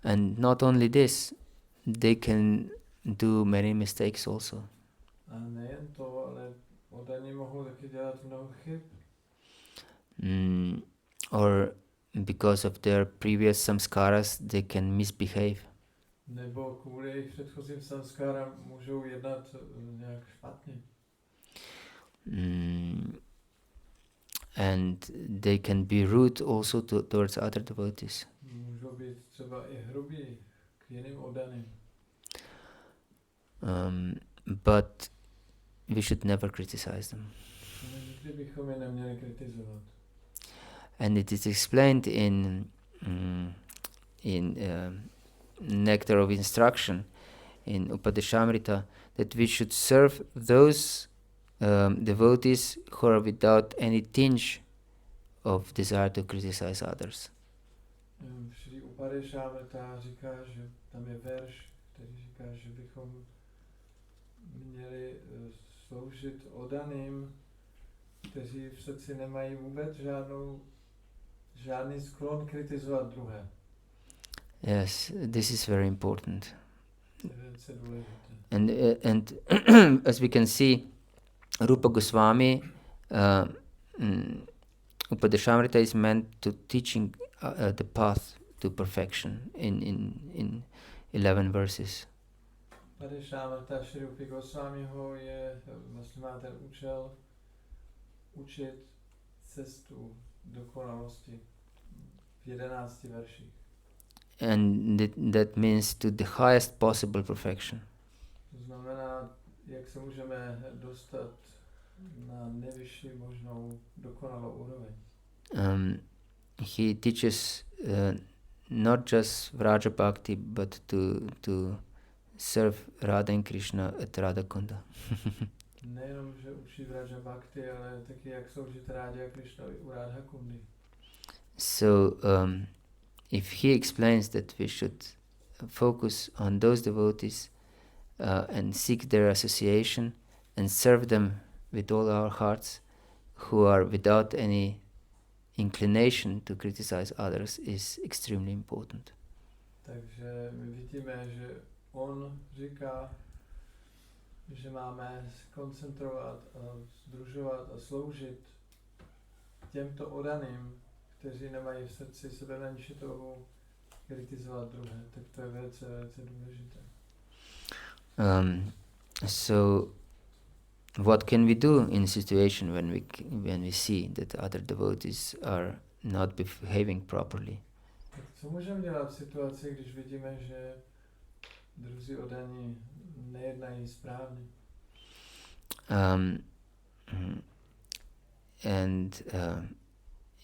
And not only this, they can do many mistakes also. A nejen to, ale odaní mohou taky dělat mnoho chyb. Or because of their previous samskaras, they can misbehave. Nebo kvůli jejich předchozím samskárám můžou jednat nějak špatně. And they can be rude also towards other devotees. Můžou být třeba i hrubí k jiným oddaným. But we should never criticize them. Nikdy bychom je neměli kritizovat. And it is explained in Nectar of Instruction, in Upadeshamrita, that we should serve those devotees who are without any tinge of desire to criticize others. Šri Upadeshamrita říká, že tam je verš, který říká, že bychom měli sloužit oddaným, kteří v srdci nemají vůbec žádný sklon kritizovat druhé. Yes, this is very important. To je velice důležité. And as we can see, Rupa Goswami, Upadeshamrita is meant to teaching the path to perfection in 11 verses. Upadeshamrita Šri Rupi Goswamiho je, vlastně má ten účel učit cestu dokonalosti v 11 verších. And that means to the highest possible perfection. To znamená, jak se můžeme dostat na nejvyšší možnou dokonalou úroveň. He teaches not just Vraja Bhakti, but to serve Radha and Krishna at Radha Kunda. Nejenom, že učí Vraja Bhakti, ale taky jak sloužit Rádě a Krishnovi u Radha Kundy. So if he explains that we should focus on those devotees and seek their association and serve them with all our hearts, who are without any inclination to criticize others, is extremely important. Takže my vidíme, že on říká, že máme koncentrovat a sdružovat a sloužit těmto oddaným, kteří nemají v srdci sebe menší touhu kritizovat druhé. Tak to je velice, velice důležité. So what can we do in a situation when we see that other devotees are not behaving properly? Tak co můžeme dělat v situaci, když vidíme, že druzí oddaní nejednají správně?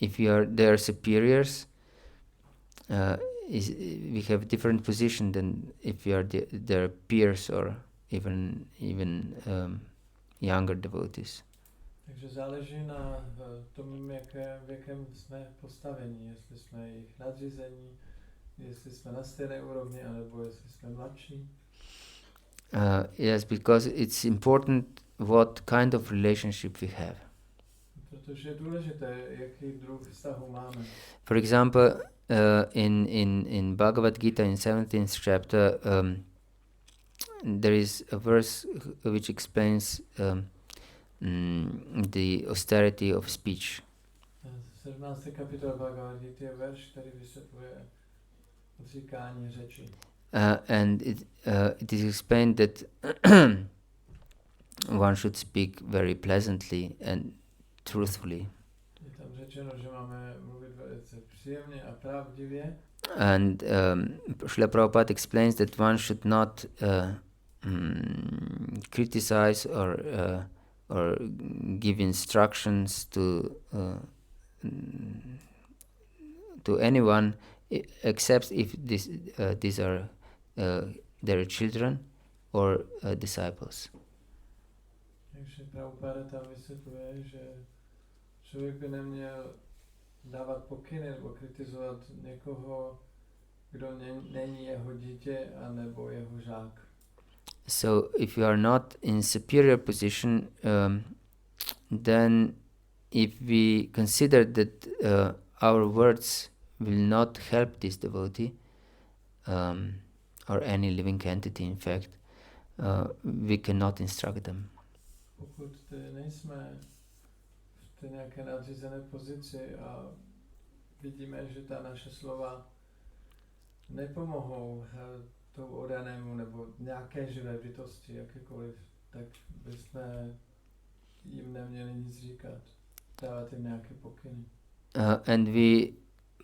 If you are their superiors, we have different position than if you are their peers or even younger devotees. Takže záleží na tom, v jakém jsme postavení, jestli jsme jejich nadřízení, jestli jsme na stejné úrovni, anebo jestli jsme mladší. Yes, because it's important what kind of relationship we have. Protože je důležité, jaký druh vztahu máme. For example, in Bhagavad-gita in 17th chapter, there is a verse which explains the austerity of speech. 17. kapitola Bhagavad-gita je verš, který vysvětluje odříkání řeči. And it is explained that one should speak very pleasantly and truthfully. Je tam řečeno, že máme mluvit velice příjemně a pravdivě. And Srila Prabhupada explains that one should not criticize or give instructions to anyone except if these are their children or disciples. Takže Prabhupada tam vysvětluje, že člověk by neměl dávat pokyny nebo kritizovat někoho, kdo není jeho dítě a nebo jeho žák. So if you are not in superior position, then if we consider that our words will not help this devotee, or any living entity in fact, we cannot instruct them. Pokud nejsme v té nějaké nadřízené pozici a vidíme, že ta naše slova nepomohou tomu odanému nebo nějaké živé bytosti, jakékoliv, tak bychom jim neměli nic říkat, dávat jim nějaké pokyny. And we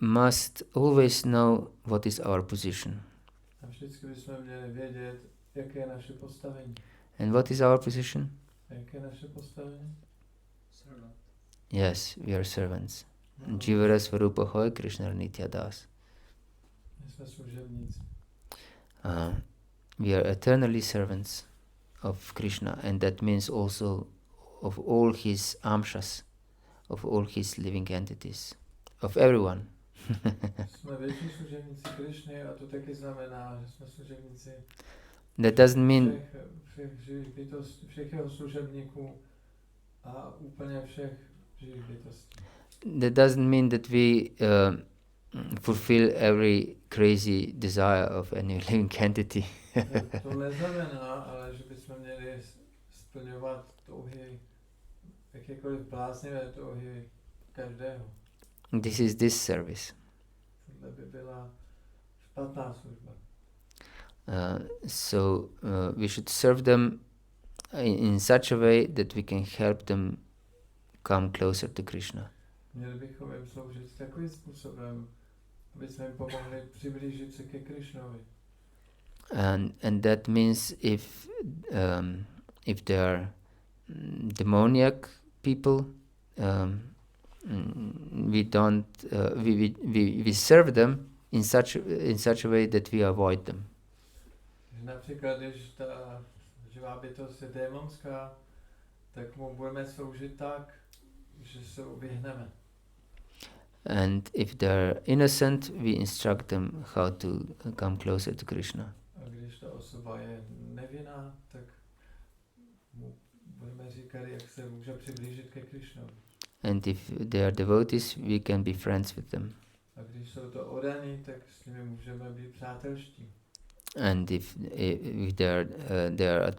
must always know what is our position. A vždycky bychom měli vědět, jaké je naše postavení. And what is our position? Jaké je naše postavení? Servant. Yes, we are servants. No. Jivara Svarupa Hoy Krishna Nitya Das. My jsme služebníci. We are eternally servants of Krishna, and that means also of all his amshas, of all his living entities, of everyone. Jsme věční služebníci Krišny a to taky znamená, že jsme služebníci That doesn't mean všech živých bytostí, všech jeho služebníků a úplně všech živých bytostí. that doesn't mean that we fulfill every crazy desire of any living entity. To neznamená, ale že bychom měli splňovat touhy, jakékoliv bláznivé touhy každého. This is this service. Tohle by byla špatná služba. So we should serve them in such a way that we can help them come closer to Krishna. Měli bychom jim sloužit takovým způsobem, aby jsme jim pomohli přiblížit se ke Krišnovi. And that means if they are demoniac people, we don't we serve them in such a way that we avoid them. Například, když ta živá bytost je démonská, tak mu budeme sloužit tak, že se vyhneme. And if they are innocent, we instruct them how to come closer to Krishna. A když ta osoba je nevinná, tak mu budeme říkat, jak se může přiblížit ke Krišnovi. And if they are devotees, we can be friends with them. A když jsou to odaní, tak s nimi můžeme být přátelští. And if they are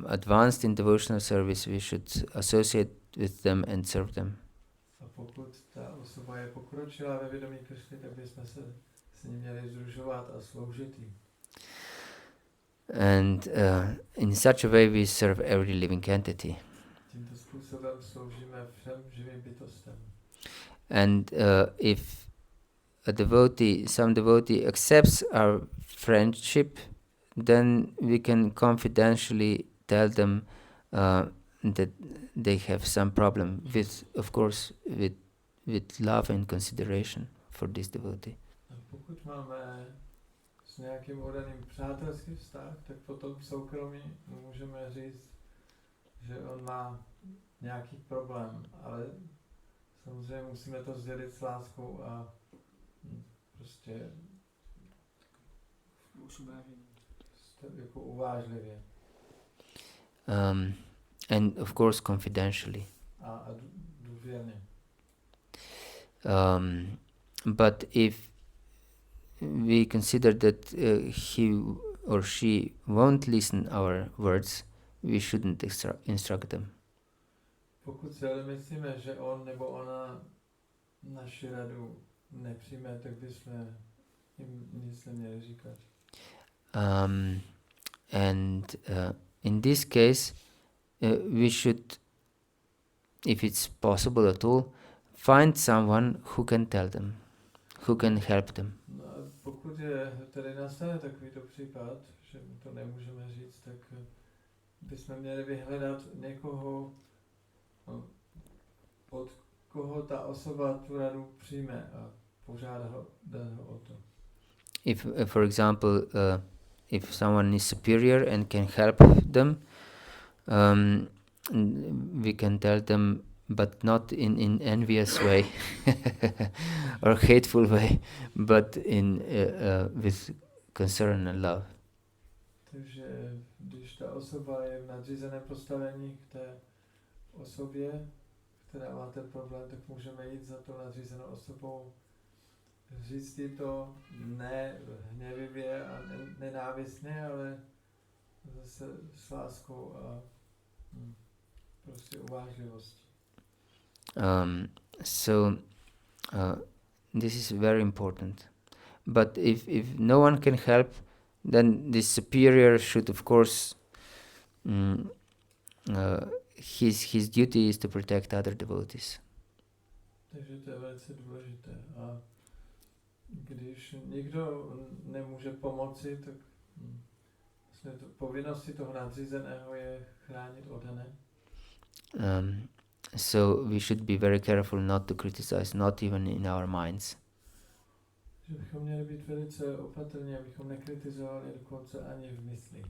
advanced in devotional service, we should associate with them and serve them. A pokud ta osoba je pokročilá ve vědomí Krišny, tak bychom se s ní měli sdružovat a sloužit jí. And in such a way we serve every living entity. Tímto způsobem sloužíme všem živým bytostem. And if some devotee accepts our friendship, then we can confidentially tell them that they have some problem of course, with love and consideration for this devotee. A pokud máme s nějakým odaným přátelský vztah, tak potom v soukromí můžeme říct, že on má nějaký problém, ale samozřejmě musíme to sdělit s láskou a prostě jako uvážlivě. And of course confidentially. A důvěrně. But if we consider that he or she won't listen our words, we shouldn't instruct them. Pokud si ale myslíme, že on nebo ona naši radu nepřijme, tak bychom jim nic neměli říkat. And in this case, we should, if it's possible at all, find someone who can tell them, who can help them. No a pokud je tady nastane takovýto případ, že mu to nemůžeme říct, tak bychom měli vyhledat někoho, od koho ta osoba tu radu přijme a požádá ho o to. If, for example, if someone is superior and can help them, we can tell them but not in envious way or hateful way, but in with concern and love. Takže když ta osoba je v nadřízeném postavení k té osobě, která má ten problém, tak můžeme jít za tou nadřízenou osobou, říct jí to ne hněvivě a nenávistně, ale zase s láskou a prostě uvážlivostí. So this is very important. But if no one can help, then the superior should, of course, his duty is to protect other devotees. Takže to je velice důležité. A když nikdo nemůže pomoci, tak vlastně to povinností toho nadřízeného je chránit oddané. So we should be very careful not to criticize, not even in our minds. Že bychom měli být velice opatrní, abychom nekritizovali dokonce ani v mysli.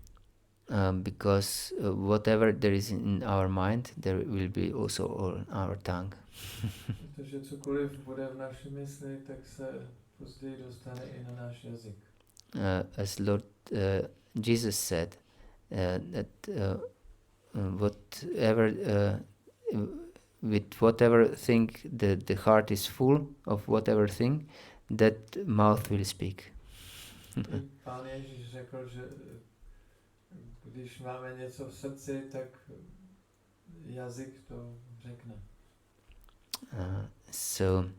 Because whatever there is in our mind, there will be also on our tongue. Protože cokoliv bude v naší mysli, tak se později dostane i na náš jazyk. As Lord Jesus said, that with whatever thing the heart is full of whatever thing, that mouth will speak. Pán Ježíš řekl, že když máme něco v srdci, tak jazyk to řekne. So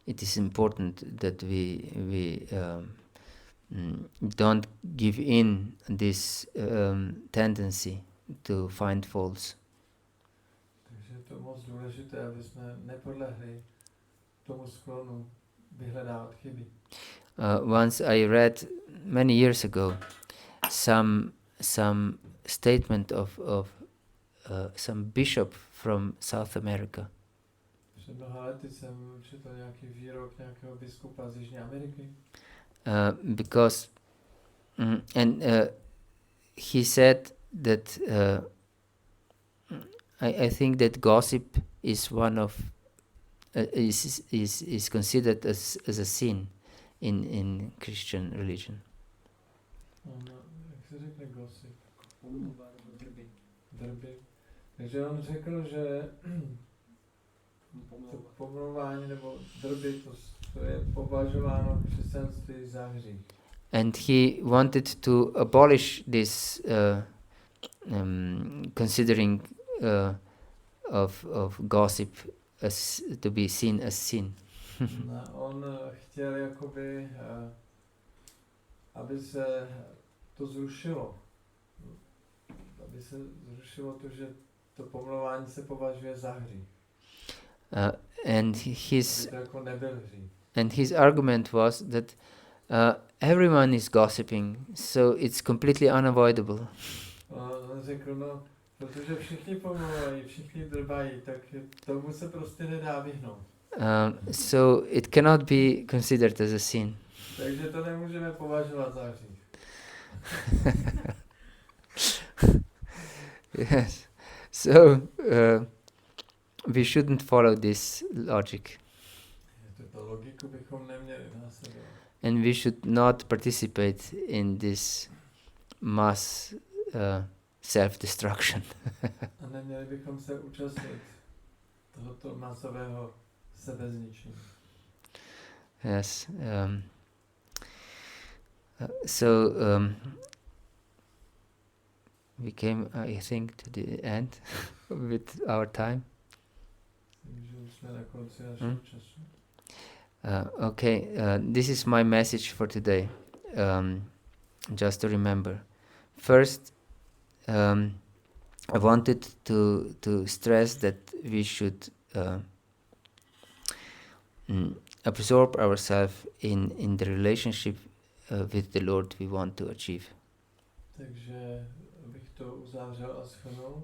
it is important that we don't give in this tendency to find faults. Takže je to moc důležité, aby jsme nepodlehli tomu sklonu vyhledávat chyby. Once I read many years ago some statement of some bishop from South America. Před mnoha lety jsem četl nějaký výrok nějakého biskupa z Jižní Ameriky. Because he said that I think that gossip is one of is considered as a sin in Christian religion. Jak se řekne gossip? Drby. Takže on řekl, že to pomlouvání nebo drby, to je považováno v křesťanství za hřích. And he wanted to abolish this considering of gossip as to be seen as sin. On chtěl jakoby, aby se to zrušilo. Aby se zrušilo to, že to pomlouvání se považuje za hřích. And his argument was that everyone is gossiping, so it's completely unavoidable. On řekl, no, protože všichni pomlouvají, všichni drbají, tak tomu se prostě nedá vyhnout. So it cannot be considered as a sin. Takže to nemůžeme považovat za hřích. Yes. So we shouldn't follow this logic. Logiku bychom neměli následovat. And we should not participate in this mass self-destruction. A neměli bychom se účastnit tohoto masového sebezničení. Yes. So we came, I think, to the end with our time. Okay, this is my message for today. Just to remember. First, I wanted to stress that we should absorb ourselves in the relationship with the Lord we want to achieve. Takže bych to uzavřel a shrnul,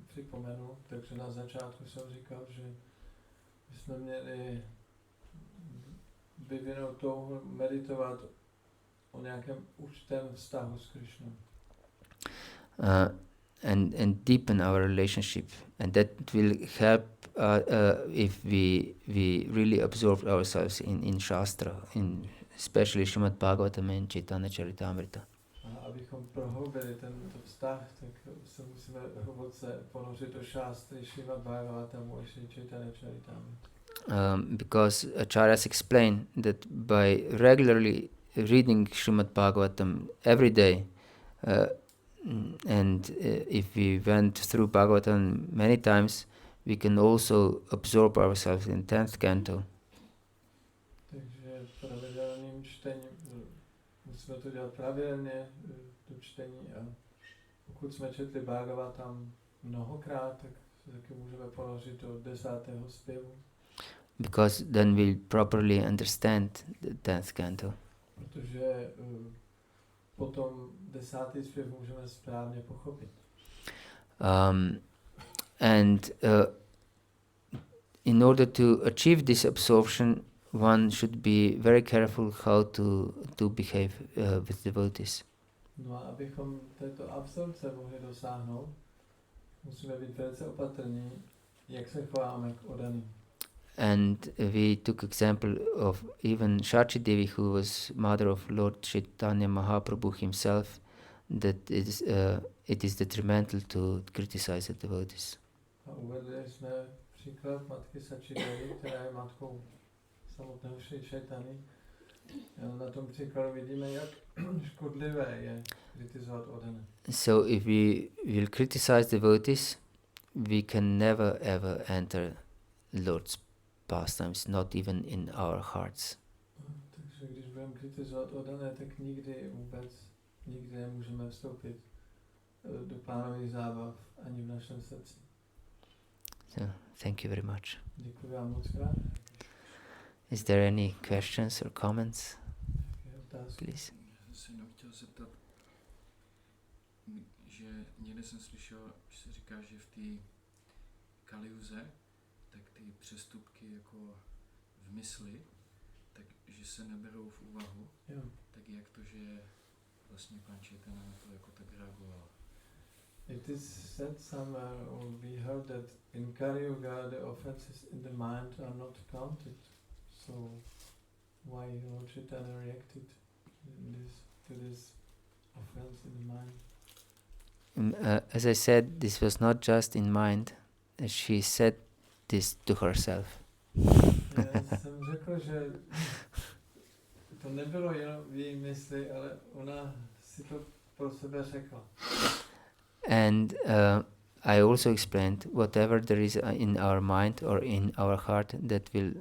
připomenul. Takže na začátku jsem říkal, že jsme měli vyvinout touhu meditovat o nějakém účtém vztahu s Krišnou. and deepen our relationship, and that will help if we really absorb ourselves in Shastra, in especially Srimad Bhagavatam and Chaitanya Charitamrita. A abychom prohloubili tento vztah, tak se musíme hluboce ponořit do šástry Srimad Bhagavatamu a Sri Chaitanya Charitamrita. Because acharyas explain that by regularly reading Srimad Bhagavatam every day, and if we went through Bhagavatam many times, we can also absorb ourselves in 10th canto. Takže pravidelným čtením, musíme to dělat pravidelně, to čtení, a pokud jsme četli Bhagavatam mnohokrát, tak se taky můžeme ponořit do 10. zpěvu. Because then we'll properly understand the 10th canto. Protože potom 10. zpěv můžeme správně pochopit. And in order to achieve this absorption, one should be very careful how to behave with devotees. No a abychom této absorpce mohli dosáhnout, musíme být velice opatrní, jak se chováme k odaným. And we took example of even Shachi Devi, who was mother of Lord Chaitanya Mahaprabhu himself, that it is detrimental to criticize the devotees. A uvedli jsme příklad matky Sači Devi, která je matkou samotného Sri Chaitanya. Na tom příkladu vidíme, jak škodlivé je kritizovat odané. So if we will criticize devotees, we can never ever enter Lord's pastimes, not even in our hearts. Takže když budeme kritizovat odané, tak nikdy nemůžeme vstoupit do pánových zábav ani v našem srdci. So, thank you very much. Děkuji vám moc krát. Is there any questions or comments? Please. Já jsem se jenom chtěl zeptat, že někde jsem slyšel, že se říká, že v té Kaliuze, tak ty přestupky jako v mysli, takže se neberou v úvahu. Jo. Tak jak to, že vlastně pan Chaitanya na to jako tak reagoval? It is said somewhere, or we heard that in Kali Yuga the offenses in the mind are not counted. So why Lord Chaitanya reacted to this offense in the mind? As I said, this was not just in mind. She said this to herself. Já jsem řekl, že to nebylo jenom v její mysli, ale ona si to pro sebe řekla. And I also explained whatever there is in our mind or in our heart that will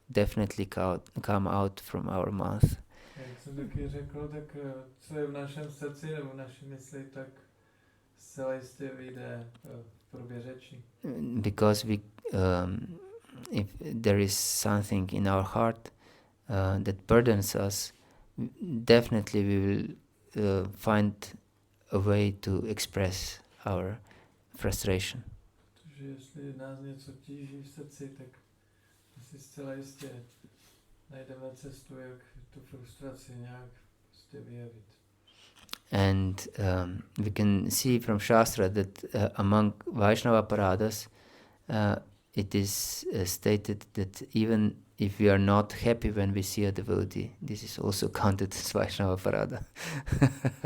definitely come out from our mouth. Jak jsem taky řekl, tak co je v našem srdci nebo v naší mysli, tak zcela jistě vyjde v podobě řeči. Because if there is something in our heart that burdens us, definitely we will find a way to express our frustration. Protože jestli nás něco tíží v srdci, tak asi zcela jistě najdeme cestu, jak tu frustraci nějak prostě vyjevit. And we can see from Shastra that among Vaishnava paradas, it is stated that even if we are not happy when we see a devotee, this is also counted as Vaishnava parada.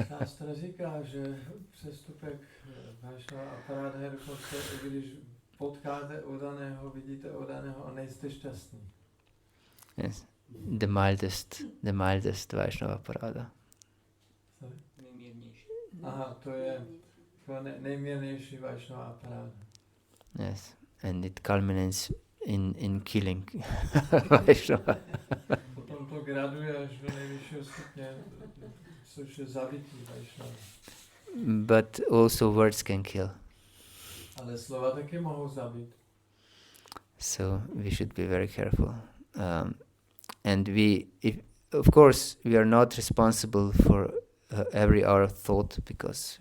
Šástra říká, že přestupek Vaishnava paráda je dokonce, když potkáte odaného, vidíte odaného a nejste šťastní. Yes, the mildest Vaishnava parada. Nejmírnější. Aha, to je nejmírnější Vaishnava paráda. Yes, and it culminates in killing Vaishnava. Potom to graduje až do nejvyššího stupně, což je zabití Vaishnava. But also words can kill. Ale slova taky mohou zabít. So we should be very careful. And of course, we are not responsible for every our thought because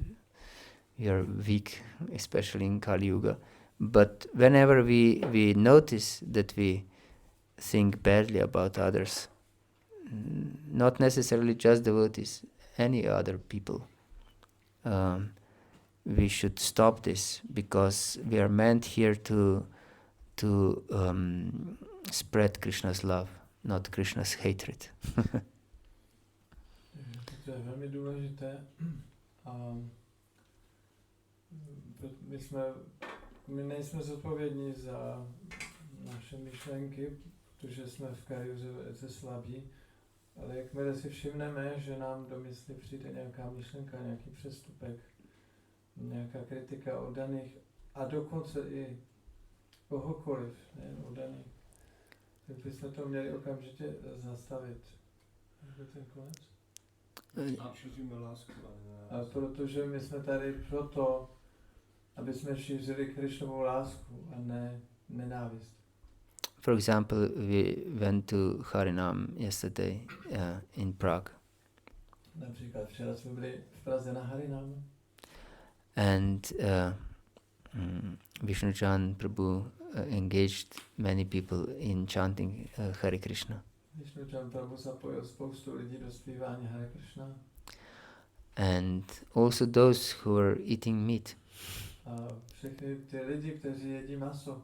we are weak, especially in Kali Yuga. But whenever we notice that we think badly about others, not necessarily just devotees, any other people, we should stop this, because we are meant here to spread Krishna's love, not Krishna's hatred. To je velmi důležité. A my nejsme zodpovědní za naše myšlenky, protože jsme v kariéře velice slabí, ale jakmile si všimneme, že nám do mysli přijde nějaká myšlenka, nějaký přestupek, nějaká kritika oddaných a dokonce i kohokoliv, nejen oddaných, tak bychom to měli okamžitě zastavit. Je to ten konec? A šíříme lásku. A protože my jsme tady proto, aby jsme šířili Krishnovu lásku a ne nenávist. For example, we went to Harinam yesterday in Prague. Například včera jsme byli v Praze na Harinamu. And Vishnuchan Prabhu engaged many people in chanting Hare Krishna. Vishnuchan Prabhu zapojil spoustu lidí do zpívání Hare Krishna. And also those who were eating meat. A všechny ty lidi, kteří jedí maso.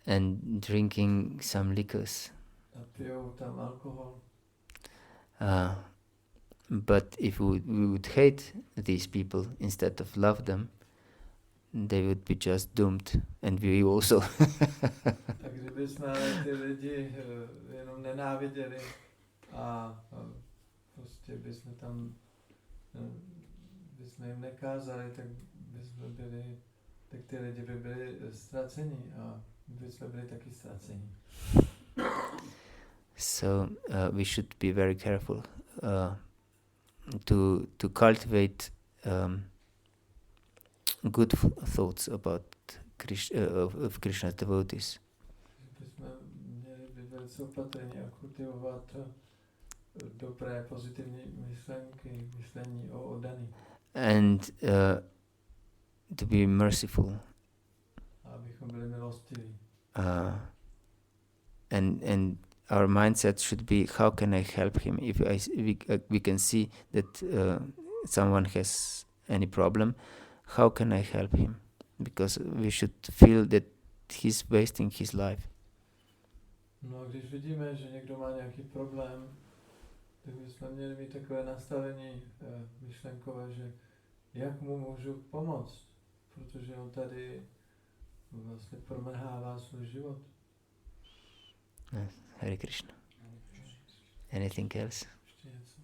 And drinking some liquors. A pijou tam alkohol. But if we would hate these people instead of love them, they would be just doomed, and we also. Tak kdyby jsme ty lidi jenom nenáviděli a prostě bychom tam bychom jim nekázali, tak ty lidi by byli ztraceni a bychom byli taky ztraceni. So we should be very careful to cultivate good thoughts about of Krishna's devotees. Bychom měli být velice opatrní a kultivovat dobré, pozitivní myšlení o oddaných. And to be merciful. Abychom byli milostiví. And our mindset should be, how can I help him? If we can see that someone has any problem, how can I help him? Because we should feel that he's wasting his life. No a když vidíme, že někdo má nějaký problém, tak bychom měli mít takové nastavení myšlenkové, že jak mu můžu pomoct, protože on tady vlastně promrhává svůj život. Hare Krishna. Anything else? Ještě něco?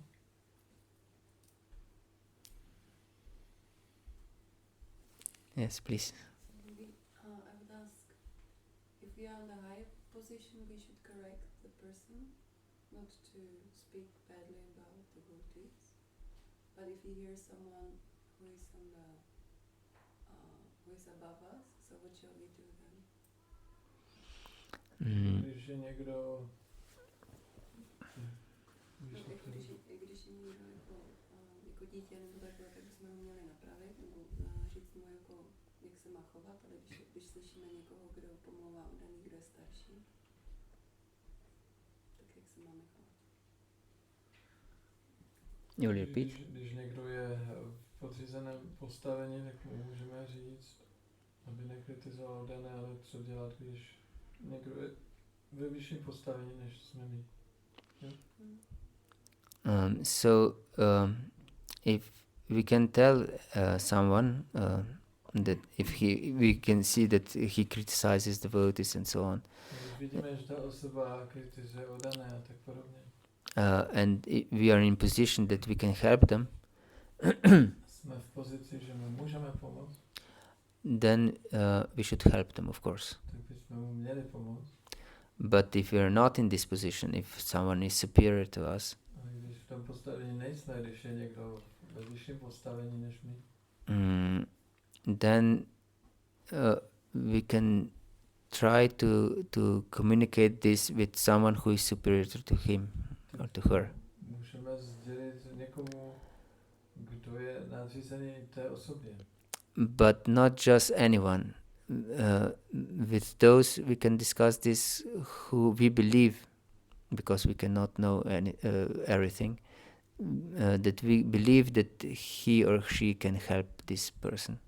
Yes, please. I would ask, if we are in a high position, we should correct the person, not to speak badly about devotees. But if we hear someone who is on the, who is above us, so what shall we do then? Když je někdo... Když je někdo jako dítě nebo takhle, tak bychom ho měli napravit, nebo říct mu jako, jak se má chovat, ale když slyšíme někoho, kdo pomlouvá oddaný, kdo je starší, tak jak se máme chovat? You will repeat? Když někdo je v podřízeném postavení, tak mu můžeme říct, aby nekritizoval oddané, ale co dělat, když někdo je ve vyšším postavení, než jsme my. If we can tell someone that if we can see that he criticizes devotees and so on, Vidíme, že ta osoba kritizuje oddané a tak podobně. And we are in position that we can help them, Jsme v pozici, že mu můžeme pomoct, then we should help them, of course. tak bychom mu měli pomoct. But if we are not in this position, if someone is superior to us, A když v tom postavení nejsme, když je někdo ve vyšším postavení než my, then we can try to communicate this with someone who is superior to him or to her. můžeme sdělit někomu, kdo je nadřízený té osobě. But not just anyone. With those we can discuss this who we believe, because we cannot know everything, that we believe that he or she can help this person.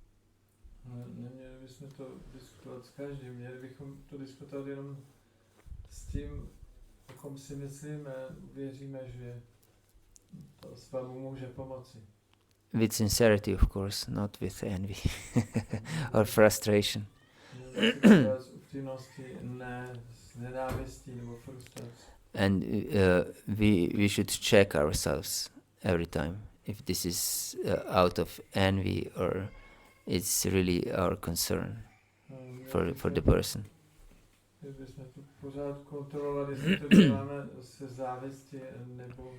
Neměli bychom to diskutovat s každým, měli bychom to diskutovat jenom s tím, o kom si myslíme, věříme, že ta osoba mu může pomoci. With sincerity, of course, not with envy or frustration. Z upřímnosti, ne z nenávistí nebo frustrací. And we should check ourselves every time if this is out of envy or it's really our concern for the person. Kdybychom to pořád kontrolovali, jestli to děláme se závisti, nebo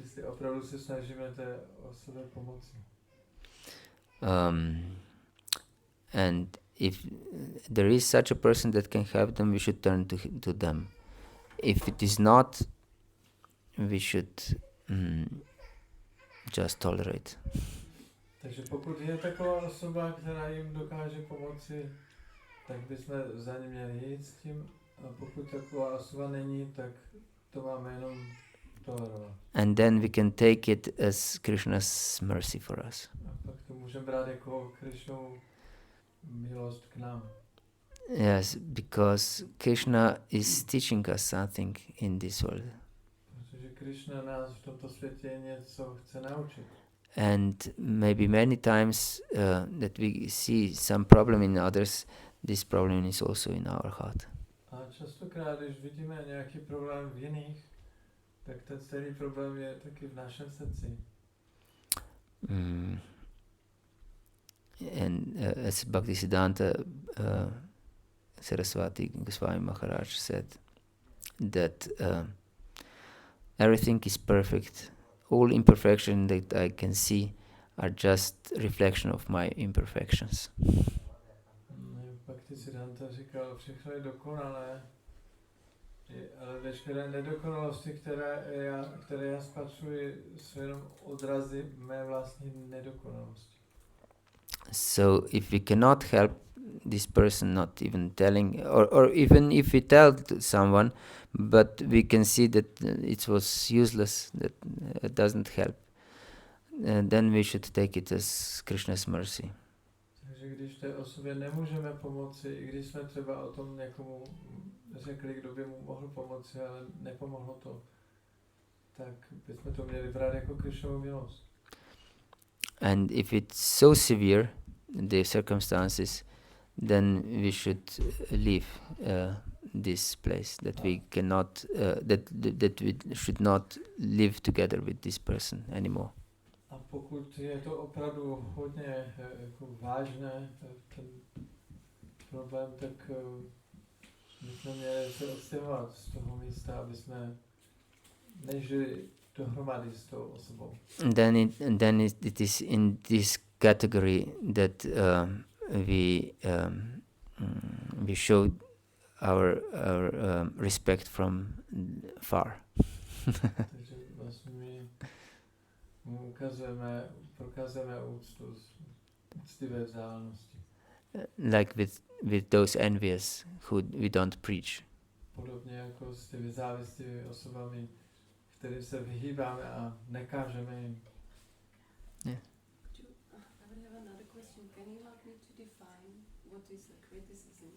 jestli opravdu se snažíme té osobě pomoci. And if there is such a person that can help them, we should turn to them. If it is not, we should just tolerate. Takže pokud je taková osoba, která jim dokáže pomoci, tak bychom za ně měli jít s tím. A pokud taková osoba není, tak to máme jenom tolerovat. And then we can take it as Krishna's mercy for us. A pak to můžeme brát jako Krishnovu milost k nám. Yes, because Krishna is teaching us something in this world. Protože Krishna nás v tomto světě něco chce naučit. And maybe many times that we see some problem in others, this problem is also in our heart. A častokrát, když vidíme nějaký problém v jiných, tak ten celý problém je taky v našem srdci. And as Bhaktisiddhanta Saraswati Goswami Maharaj said, that everything is perfect. All imperfections that I can see are just reflection of my imperfections. Bhaktisiddhanta říkal, všechno je dokonalé, ale veškeré nedokonalosti, které já spatřuji, jsou jenom odrazy mé vlastní nedokonalosti. So if we cannot help this person, not even telling, or even if we tell to someone, but we can see that it was useless, that it doesn't help, then we should take it as Krishna's mercy. Takže když té osobě nemůžeme pomoci, i když jsme třeba o tom někomu řekli, kdo by mu mohl pomoci, ale nepomohlo to, tak bychom to měli brát jako Krishnovu milost. And if it's so severe, the circumstances, then we should leave this place, that we cannot, that we should not live together with this person anymore. A pokud je to opravdu hodně jako vážné, ten problém, tak bychom měli se odstěhovat z toho místa, aby jsme nežili dohromady s tou osobou. Then it is in this category that we show our respect from far. Takže vlastně my mu prokazujeme úctu z úctivé vzdálenosti. Like with those envious who we don't preach. Podobně jako s těmi závistivými osobami, kterým se vyhýbáme a nekážeme jim. Yeah. I would have another question. Can you help me to define what is a criticism?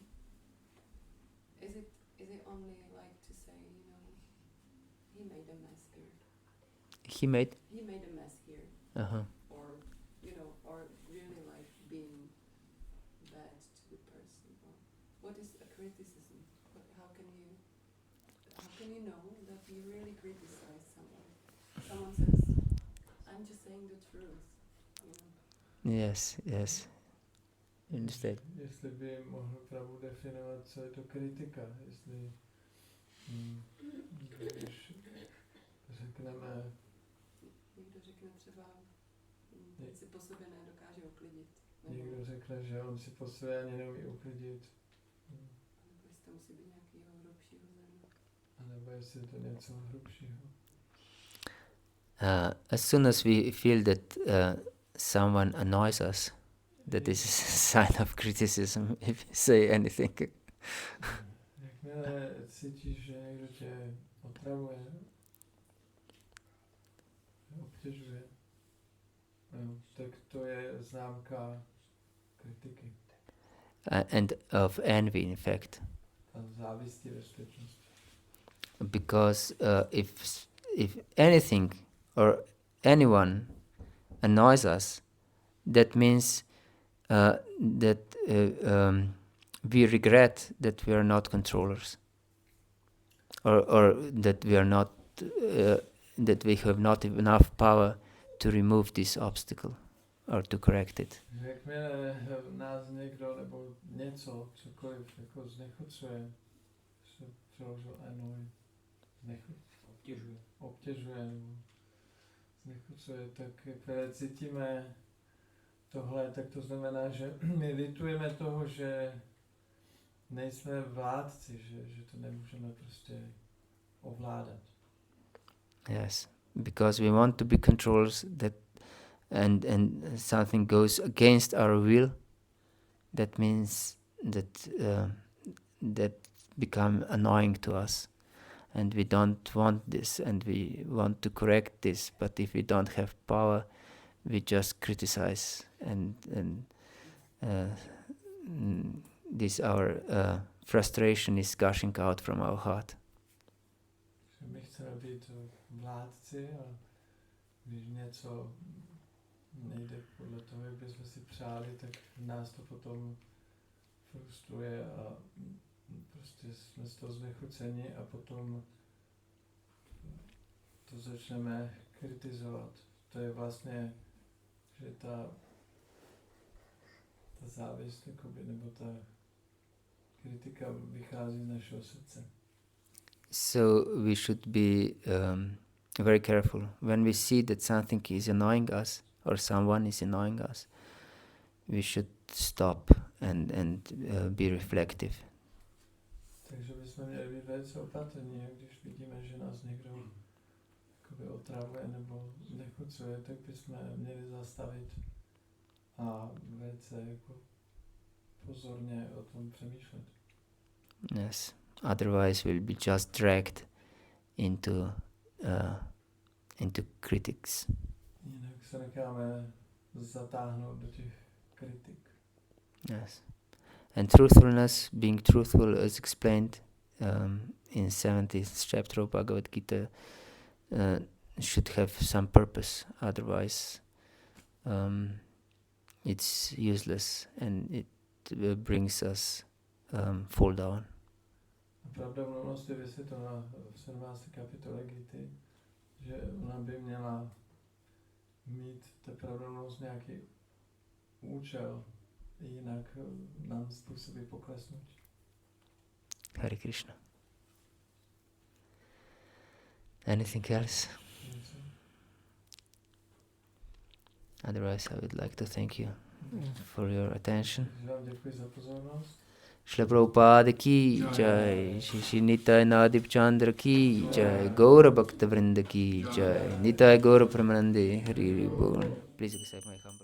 Is it only like to say, he made a mess here? He made He made a mess here. Or or really like being bad to the person. Or what is a criticism? How can you know that you really criticize someone? Someone says, I'm just saying the truth. Yes. Understand. Jestli by mohl pravdu definovat, co je to kritika, jestli když řekneme... Někdo řekne třeba, si po sobě nedokáže uklidit. Někdo řekne, že on si po sobě ani neumí uklidit. Nebo jestli to musí být nějakého hrubšího země. A nebo jestli je to něco hrubšího. As soon as we feel that someone annoys us, that is a sign of criticism if you say anything. Jakmile cítíš, že někdo tě otravuje, obtěžuje, tak to je známka kritiky and of envy, in fact. a závisti ve skutečnosti. Because if anything or anyone annoys us, that means that we regret that we are not controllers, or that we are not that we have not enough power to remove this obstacle or to correct it. Jakmile nás někdo nebo něco, cokoliv jako znechucuje, se přeložil annoy, obtěžuje nebo znechucuje, tak jakmile cítíme tohle, tak to znamená, že my litujeme toho, že nejsme vládci, že to nemůžeme prostě ovládat. Yes, because we want to be controllers, that and something goes against our will, that means that that become annoying to us, and we don't want this, and we want to correct this, but if we don't have power, we just criticize, and this our frustration is gushing out from our heart. My chceme být vládci a když něco nejde podle toho, jak bychom si přáli, tak nás to potom frustruje a prostě jsme z toho znechuceni a potom to začneme kritizovat. To je vlastně, že ta závist jakoby, nebo ta kritika vychází z našeho srdce. So we should be very careful when we see that something is annoying us or someone is annoying us. We should stop and be reflective. Takže bychom měli být velice opatrní, když vidíme, že nás někdo jakoby otravuje nebo znechucuje, tak bychom měli zastavit a velice jako pozorně o tom přemýšlet. Yes. Otherwise, we'll be just dragged into critics. Jinak se necháme zatáhnout do těch kritik. Yes. And truthfulness, being truthful, as explained in 70th chapter of Bhagavata-dharma, should have some purpose. Otherwise, it's useless and it brings us fall down. Pravdomluvnost je vysvětlena v 17. kapitole Gity, že ona by měla mít ta pravdomluvnost nějaký účel, jinak nám způsobí poklesnutí. Hare Krishna. Anything else? Otherwise, I would like to thank you for your attention. Vám děkuji za pozornost. Shri Prabhupada ki jai, Shri Nitai Nadip Chandra ki jai, Gaura Bhakta Vrinda ki jai, Nitai Gaura Pramanande, Hari Bol. Please accept my humble